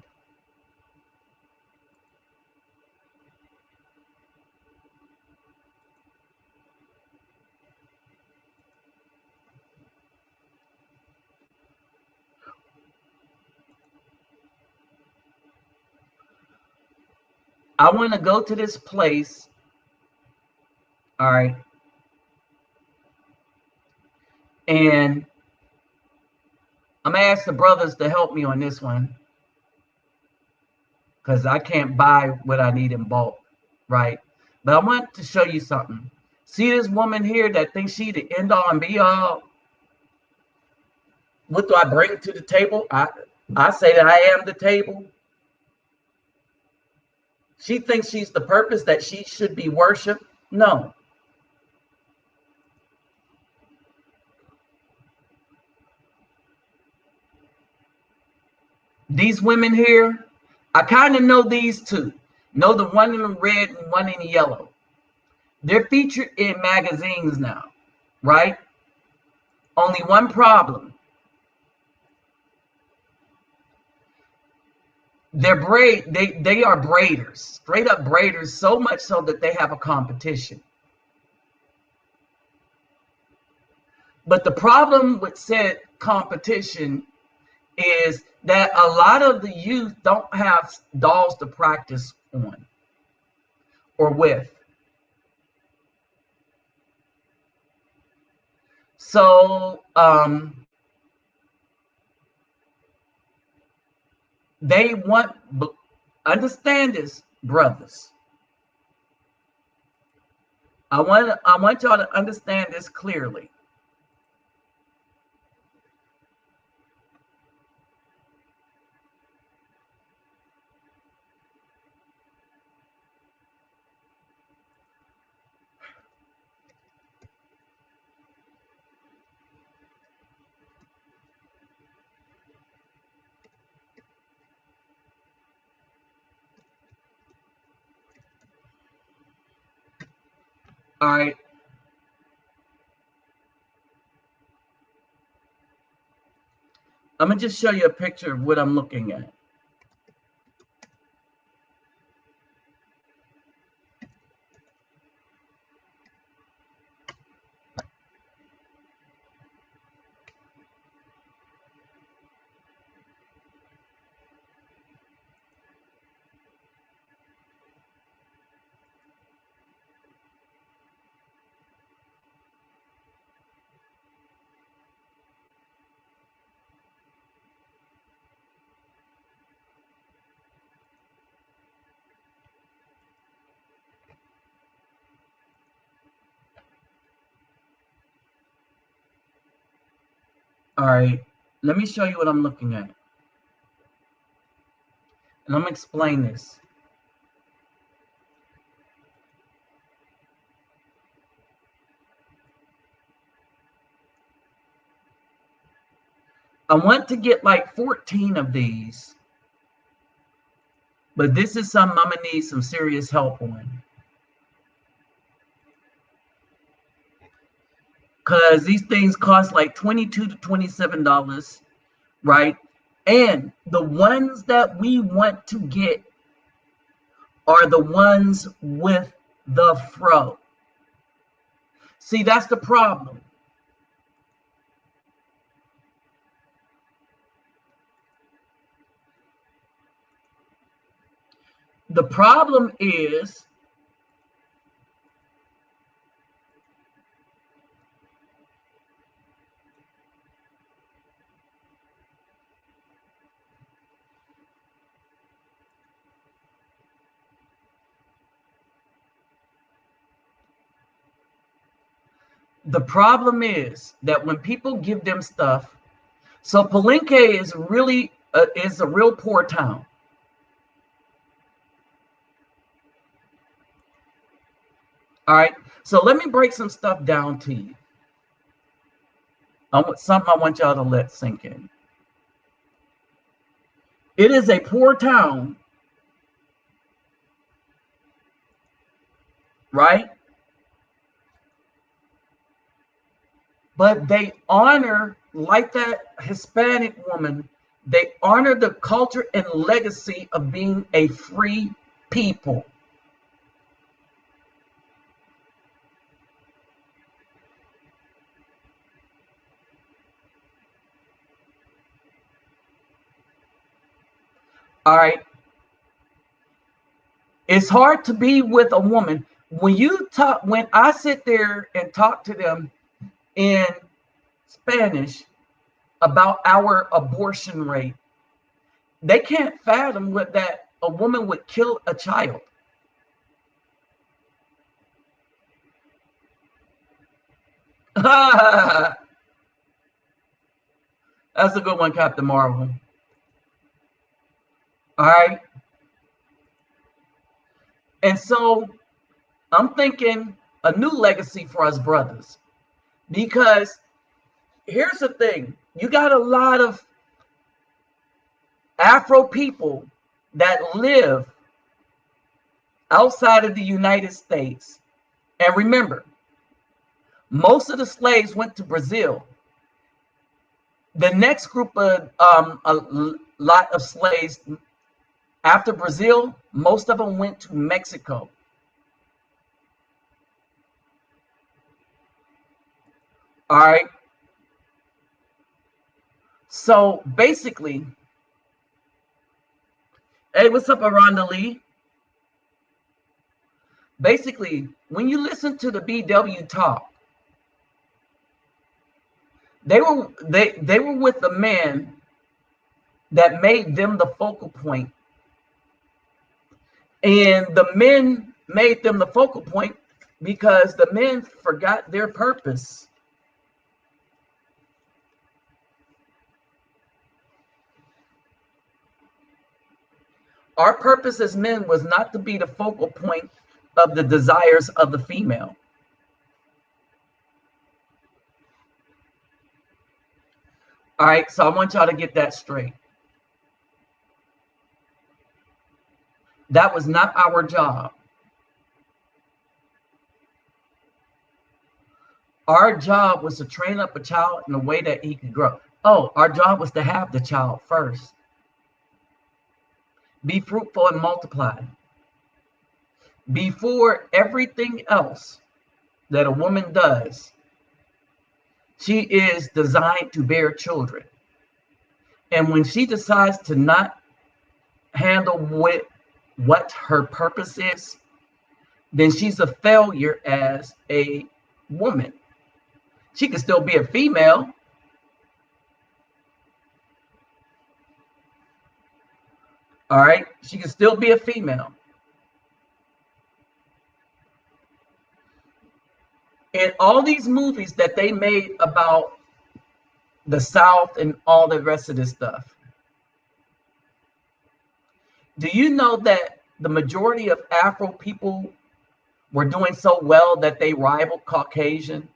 I want to go to this place, all right, and I'm going to ask the brothers to help me on this one, because I can't buy what I need in bulk, right? But I want to show you something. See this woman here that thinks she the end all and be all? What do I bring to the table? I say that I am the table. She thinks she's the purpose, that she should be worshiped. No. These women here, I kind of know these two. Know the one in the red and one in the yellow. They're featured in magazines now, right? Only one problem. They are braiders, straight up braiders, so much so that they have a competition. But the problem with said competition is that a lot of the youth don't have dolls to practice on or with. So they want, understand this, brothers. I want y'all to understand this clearly. All right. I'm going to just show you a picture of what I'm looking at. All right, let me show you what I'm looking at. And I'm going to explain this. I want to get like 14 of these. But this is something I'm going to need some serious help on. Because these things cost like $22 to $27, right? And the ones that we want to get are the ones with the fro. See, that's the problem. The problem is that when people give them stuff, so Palenque is really is a real poor town. All right, so let me break some stuff down to you. Something I want y'all to let sink in. It is a poor town, right? But they honor, like that Hispanic woman, they honor the culture and legacy of being a free people. All right. It's hard to be with a woman when I sit there and talk to them in Spanish about our abortion rate. They can't fathom that a woman would kill a child. That's a good one, Captain Marvel. All right. And so I'm thinking a new legacy for us brothers. Because here's the thing. You got a lot of Afro people that live outside of the United States. And remember, most of the slaves went to Brazil. The next group of a lot of slaves after Brazil, most of them went to Mexico. All right. So basically, hey, what's up, Aranda Lee? Basically, when you listen to the BW talk, they were with the men that made them the focal point. And the men made them the focal point because the men forgot their purpose. Our purpose as men was not to be the focal point of the desires of the female. All right, so I want y'all to get that straight. That was not our job. Our job was to train up a child in a way that he could grow. Oh, our job was to have the child first. Be fruitful and multiply. Before everything else that a woman does, she is designed to bear children. And when she decides to not handle what her purpose is, then she's a failure as a woman. She can still be a female. All right, she can still be a female. And all these movies that they made about the South and all the rest of this stuff. Do you know that the majority of Afro people were doing so well that they rivaled Caucasian?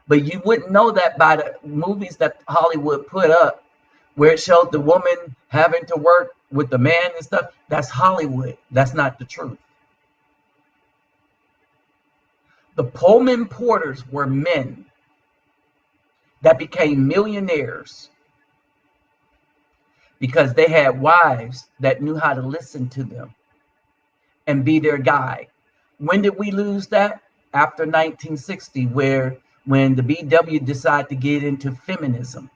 But you wouldn't know that by the movies that Hollywood put up, where it showed the woman having to work with the man and stuff. That's Hollywood. That's not the truth. The Pullman porters were men that became millionaires because they had wives that knew how to listen to them and be their guide. When did we lose that? After 1960, when the BW decided to get into feminism.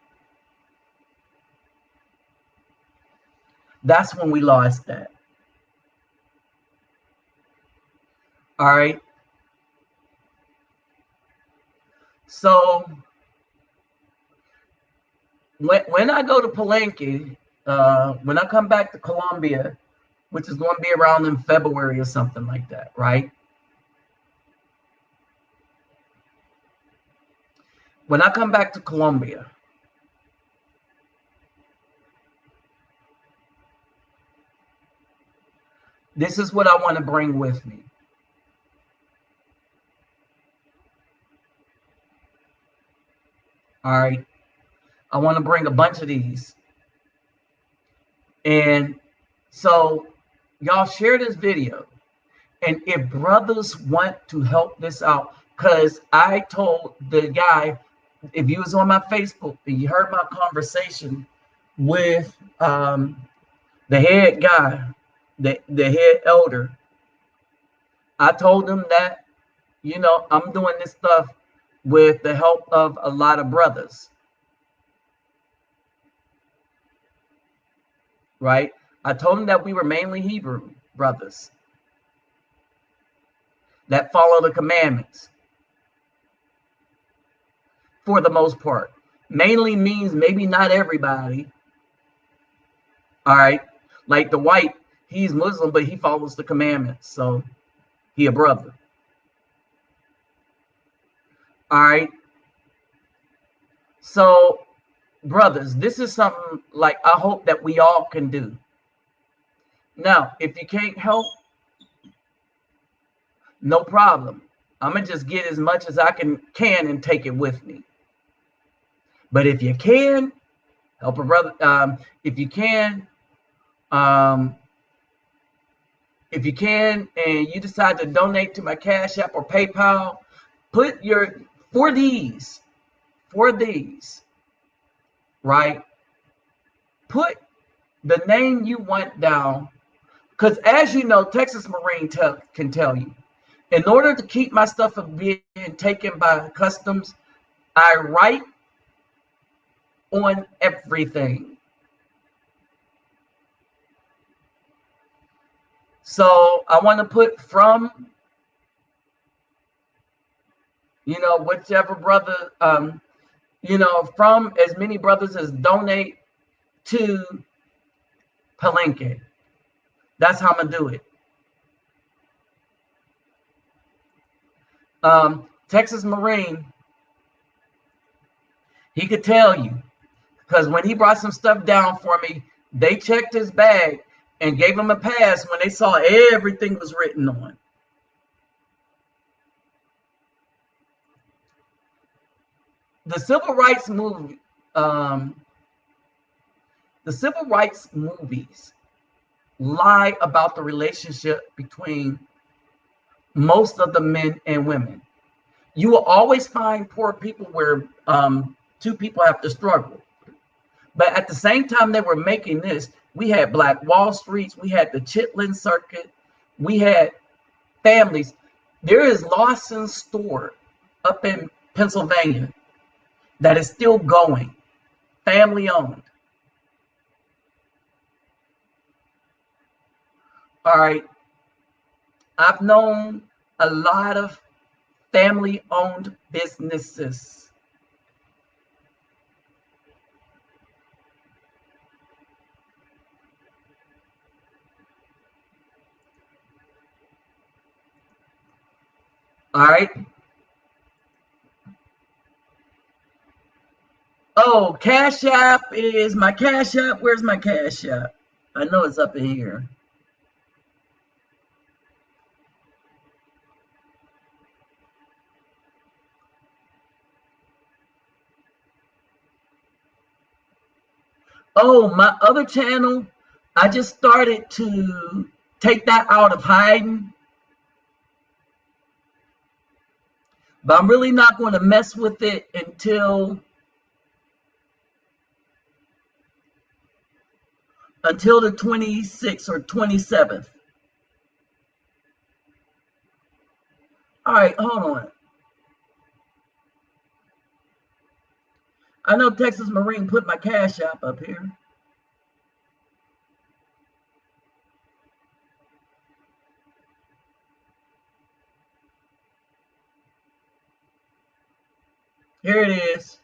That's when we lost that. All right. So when I go to Palenque, when I come back to Colombia, which is going to be around in February or something like that, right? When I come back to Colombia, this is what I want to bring with me. All right. I want to bring a bunch of these. And so y'all share this video. And if brothers want to help this out, because I told the guy, if you was on my Facebook, you heard my conversation with the head guy, the head elder. I told him that, I'm doing this stuff with the help of a lot of brothers. Right? I told him that we were mainly Hebrew brothers that follow the commandments for the most part. Mainly means maybe not everybody. All right. Like the white, he's Muslim, but he follows the commandments. So he a brother. All right. So, brothers, this is something like I hope that we all can do. Now, if you can't help, no problem. I'm going to just get as much as I can and take it with me. But if you can, help a brother. If you can, and you decide to donate to my Cash App or PayPal, put for these, right? Put the name you want down, because as you know, Texas Marine can tell you, in order to keep my stuff from being taken by customs, I write on everything. So I want to put from, whichever brother, from as many brothers as donate to Palenque. That's how I'm going to do it. Texas Marine, he could tell you, because when he brought some stuff down for me, they checked his bag and gave him a pass when they saw everything was written on. The civil rights movies lie about the relationship between most of the men and women. You will always find poor people where two people have to struggle. But at the same time they were making this, we had Black Wall Streets, we had the Chitlin Circuit, we had families. There is Lawson's store up in Pennsylvania that is still going, family owned. All right. I've known a lot of family owned businesses. All right. Oh, Cash App is my Cash App. Where's my Cash App? I know it's up in here. Oh, my other channel, I just started to take that out of hiding. But I'm really not going to mess with it until the 26th or 27th. All right, hold on. I know Texas Marine put my Cash App up here. Here it is.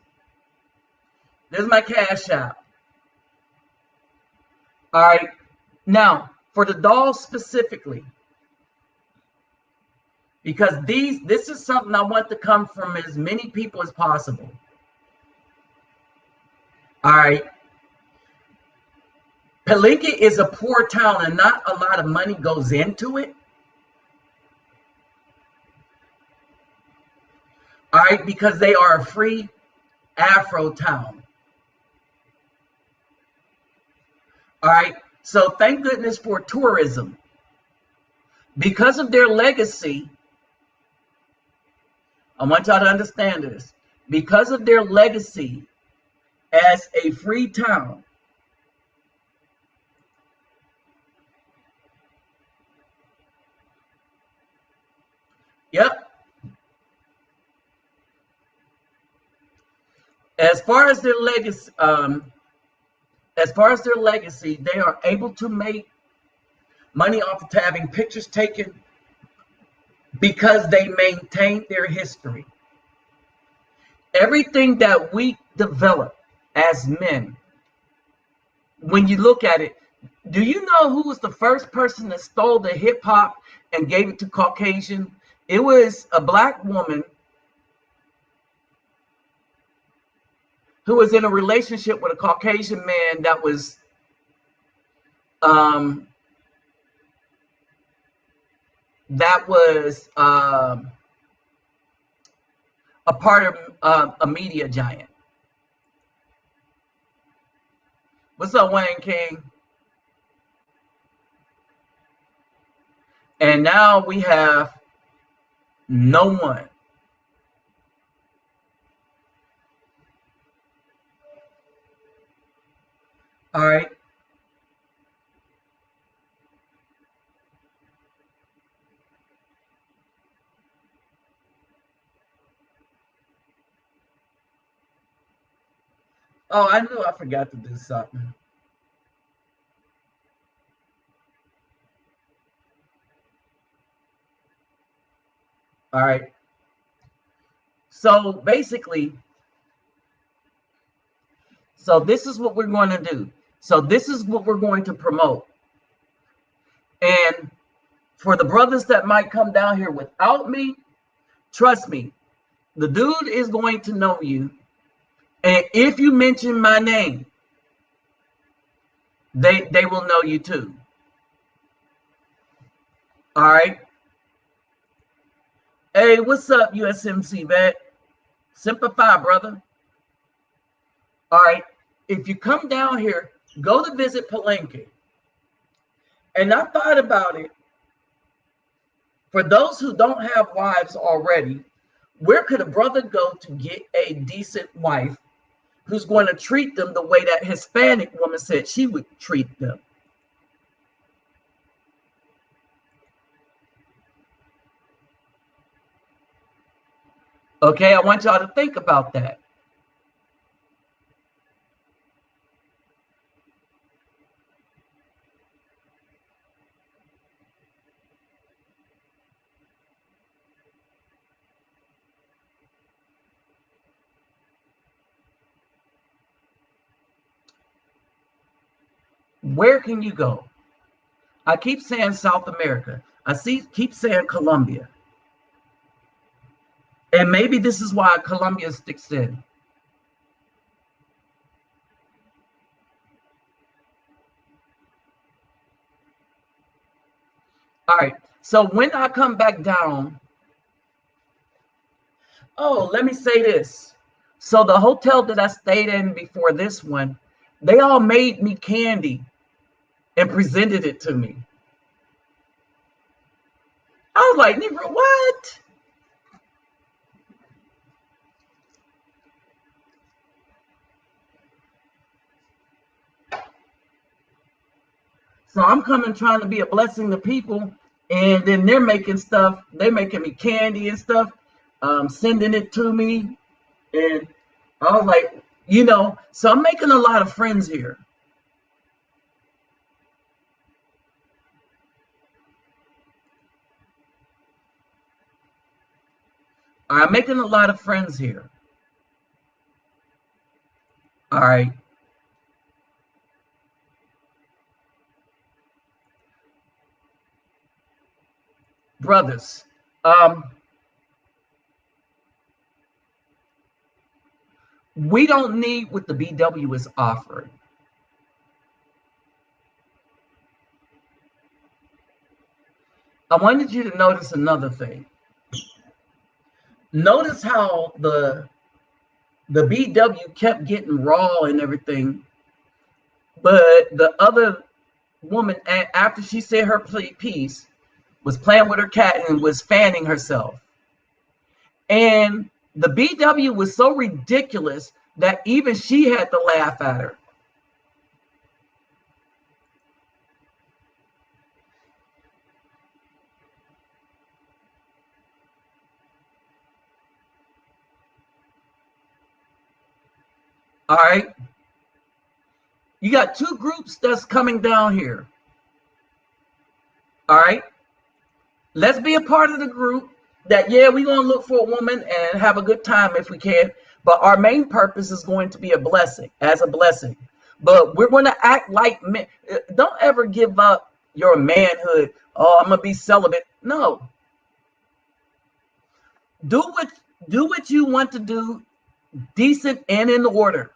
There's my Cash App. All right. Now, for the dolls specifically, because this is something I want to come from as many people as possible. All right. Palenque is a poor town and not a lot of money goes into it. All right, because they are a free Afro town. All right, so thank goodness for tourism. Because of their legacy, I want y'all to understand this. Because of their legacy as a free town, yep. As far as their legacy, they are able to make money off of having pictures taken because they maintain their history. Everything that we develop as men, when you look at it, do you know who was the first person that stole the hip hop and gave it to Caucasian? It was a black woman who was in a relationship with a Caucasian man that was a part of a media giant. What's up, Wayne King? And now we have no one. All right. Oh, I knew I forgot to do something. All right. So basically, this is what we're going to do. So this is what we're going to promote. And for the brothers that might come down here without me, trust me, the dude is going to know you. And if you mention my name, they will know you too. All right. Hey, what's up, USMC vet? Simplify, brother. All right. If you come down here, go to visit Palenque. And I thought about it. For those who don't have wives already, where could a brother go to get a decent wife who's going to treat them the way that Hispanic woman said she would treat them? Okay, I want y'all to think about that. Where can you go? I keep saying South America. Keep saying Colombia. And maybe this is why Colombia sticks in. All right. So when I come back down, oh, let me say this. So the hotel that I stayed in before this one, they all made me candy and presented it to me. I was like, Negro, what? So I'm coming trying to be a blessing to people, and then they're making stuff. They're making me candy and stuff, sending it to me, and I was like, so I'm making a lot of friends here. I'm making a lot of friends here. All right. Brothers, we don't need what the BW is offering. I wanted you to notice another thing. Notice how the BW kept getting raw and everything, but the other woman, after she said her piece, was playing with her cat and was fanning herself. And the BW was so ridiculous that even she had to laugh at her. All right. You got two groups that's coming down here. All right. Let's be a part of the group that, yeah, we're going to look for a woman and have a good time if we can. But our main purpose is going to be a blessing, as a blessing. But we're going to act like men. Don't ever give up your manhood. Oh, I'm going to be celibate. No. Do what you want to do, decent and in order.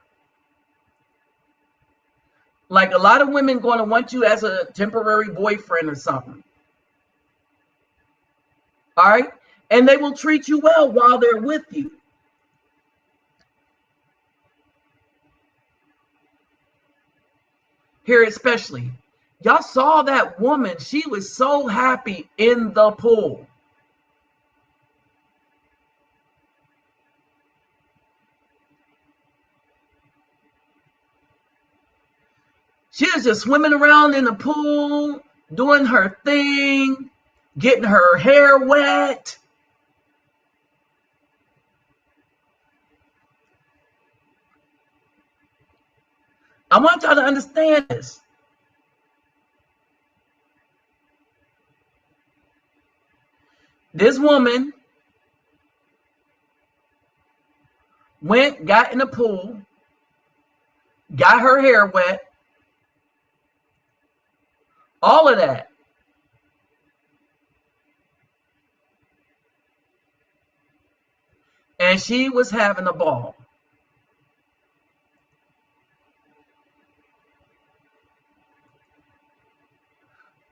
Like a lot of women going to want you as a temporary boyfriend or something. All right? And they will treat you well while they're with you. Here especially. Y'all saw that woman. She was so happy in the pool. She was just swimming around in the pool, doing her thing, getting her hair wet. I want y'all to understand this. This woman got in the pool, got her hair wet, all of that. And she was having a ball.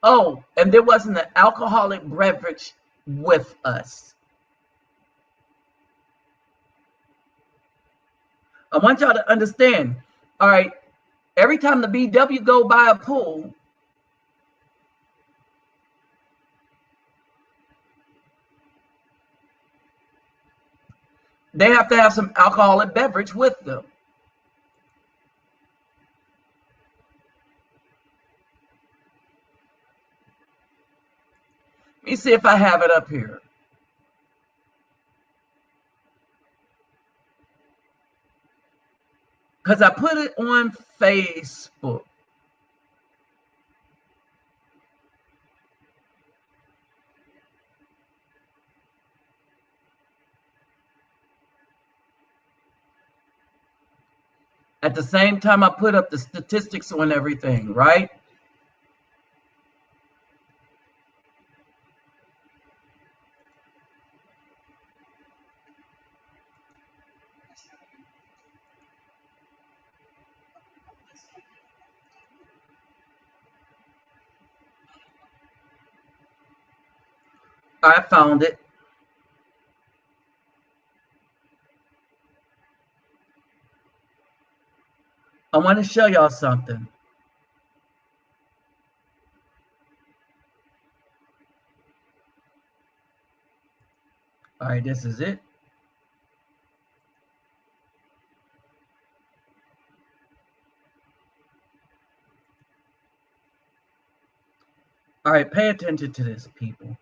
Oh, and there wasn't an alcoholic beverage with us. I want y'all to understand. All right, every time the BW go by a pool, they have to have some alcoholic beverage with them. Let me see if I have it up here. Because I put it on Facebook. At the same time, I put up the statistics on everything, right? I found it. I want to show y'all something. All right, this is it. All right, pay attention to this, people.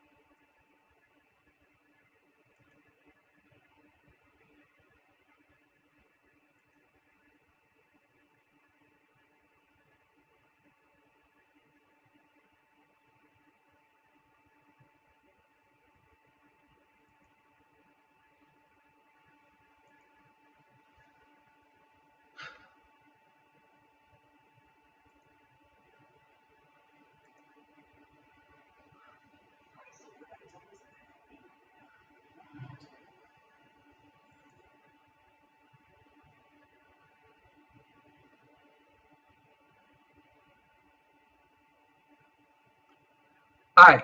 All right.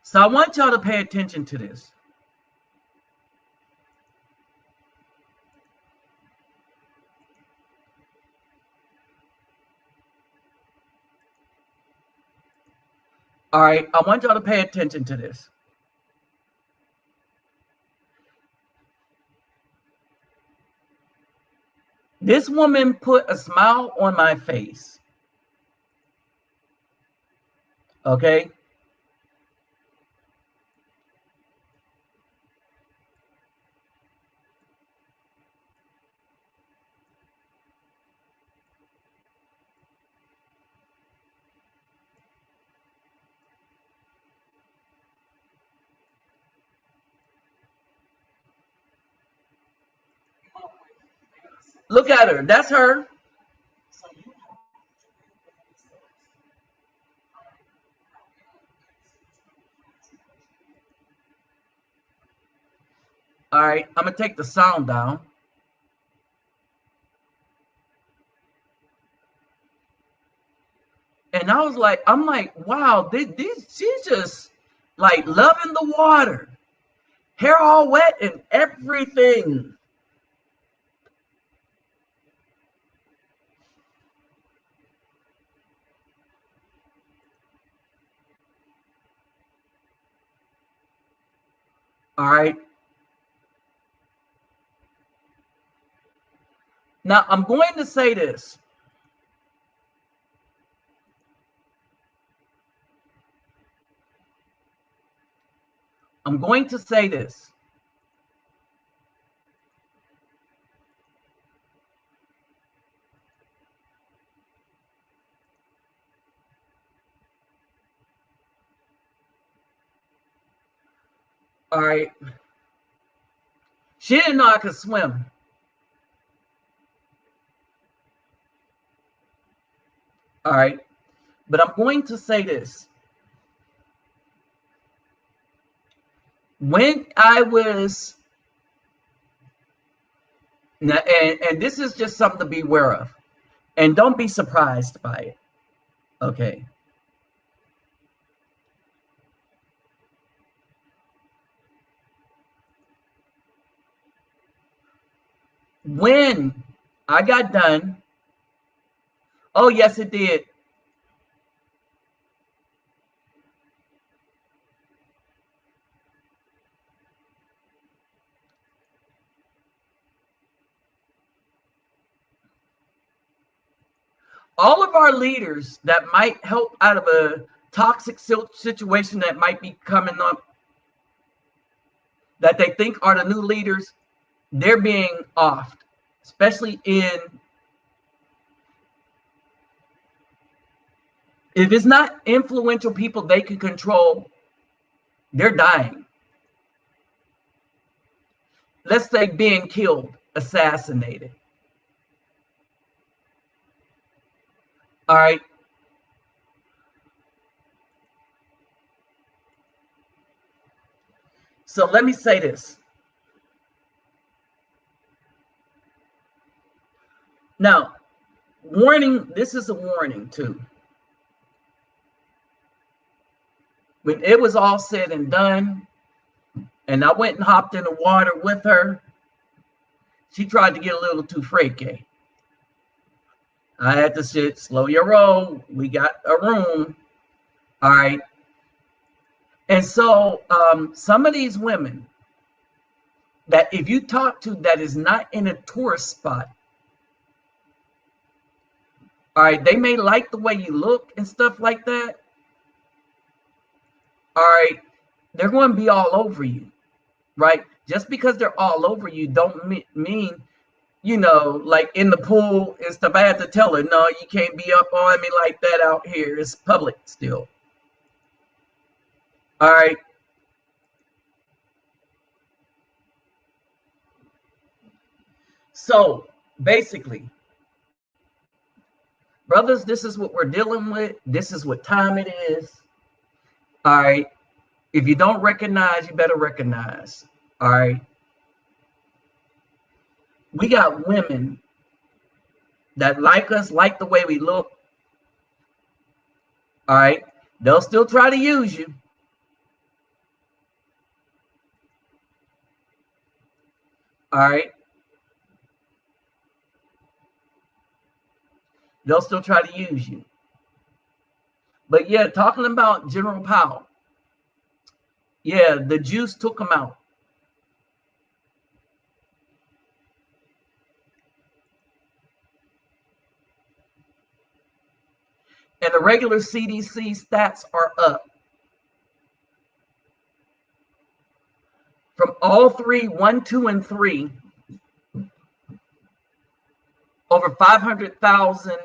So I want y'all to pay attention to this. All right, I want y'all to pay attention to this. This woman put a smile on my face. Okay? Look at her. That's her. All right, I'm going to take the sound down. And I was like, I'm like, wow, she's just like loving the water. Hair all wet and everything. All right. Now, I'm going to say this. I'm going to say this. All right. She didn't know I could swim. All right. But I'm going to say this. When I was, and this is just something to be aware of, and don't be surprised by it. Okay. When I got done, oh, yes, it did. All of our leaders that might help out of a toxic situation that might be coming up, that they think are the new leaders, they're being offed, especially if it's not influential people they can control, they're dying. Let's say being killed, assassinated. All right. So let me say this. Now, warning, this is a warning too. when it was all said and done, and I went and hopped in the water with her, she tried to get a little too freaky. I had to sit, slow your roll. We got a room. All right. And so some of these women that if you talk to that is not in a tourist spot, all right, they may like the way you look and stuff like that. All right, they're going to be all over you, right? Just because they're all over you don't mean, you know, like in the pool and stuff. I had to tell her, no, you can't be up on me like that out here. It's public still. All right. So basically, brothers, this is what we're dealing with. This is what time it is. All right. If you don't recognize, you better recognize. All right. We got women that like us, like the way we look. All right. They'll still try to use you. All right. They'll still try to use you. But yeah, talking about General Powell. Yeah, the Jews took him out. And the regular CDC stats are up. From all three, 1, 2, and 3, over 500,000.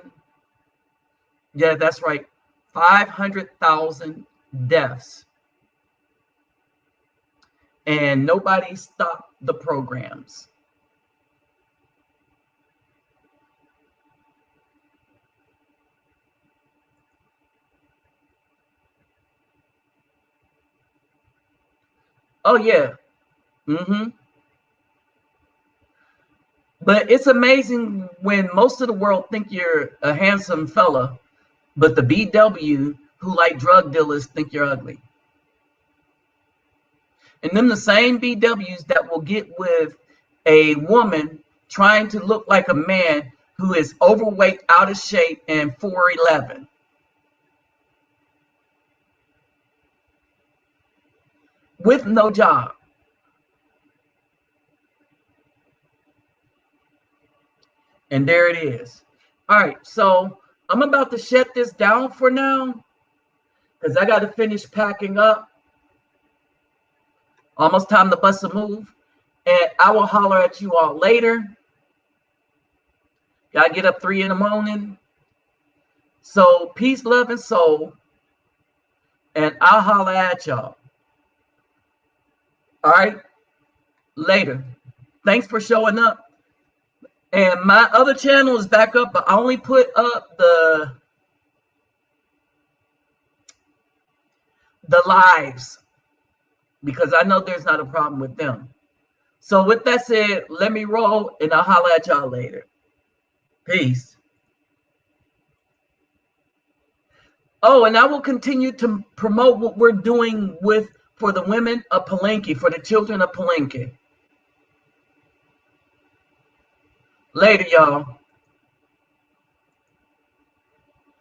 Yeah, that's right. 500,000 deaths. And nobody stopped the programs. Oh, yeah. But it's amazing when most of the world think you're a handsome fella, but the BW who like drug dealers think you're ugly. And then the same BWs that will get with a woman trying to look like a man who is overweight, out of shape, and 4'11". With no job. And there it is. All right, so I'm about to shut this down for now because I got to finish packing up. Almost time to bust a move. And I will holler at you all later. Gotta get up 3 in the morning. So peace, love, and soul. And I'll holler at y'all. All right, later. Thanks for showing up. And my other channel is back up, but I only put up the lives because I know there's not a problem with them. So with that said, let me roll and I'll holler at y'all later. Peace. Oh, and I will continue to promote what we're doing for the women of Palenque, for the children of Palenque. Later, y'all.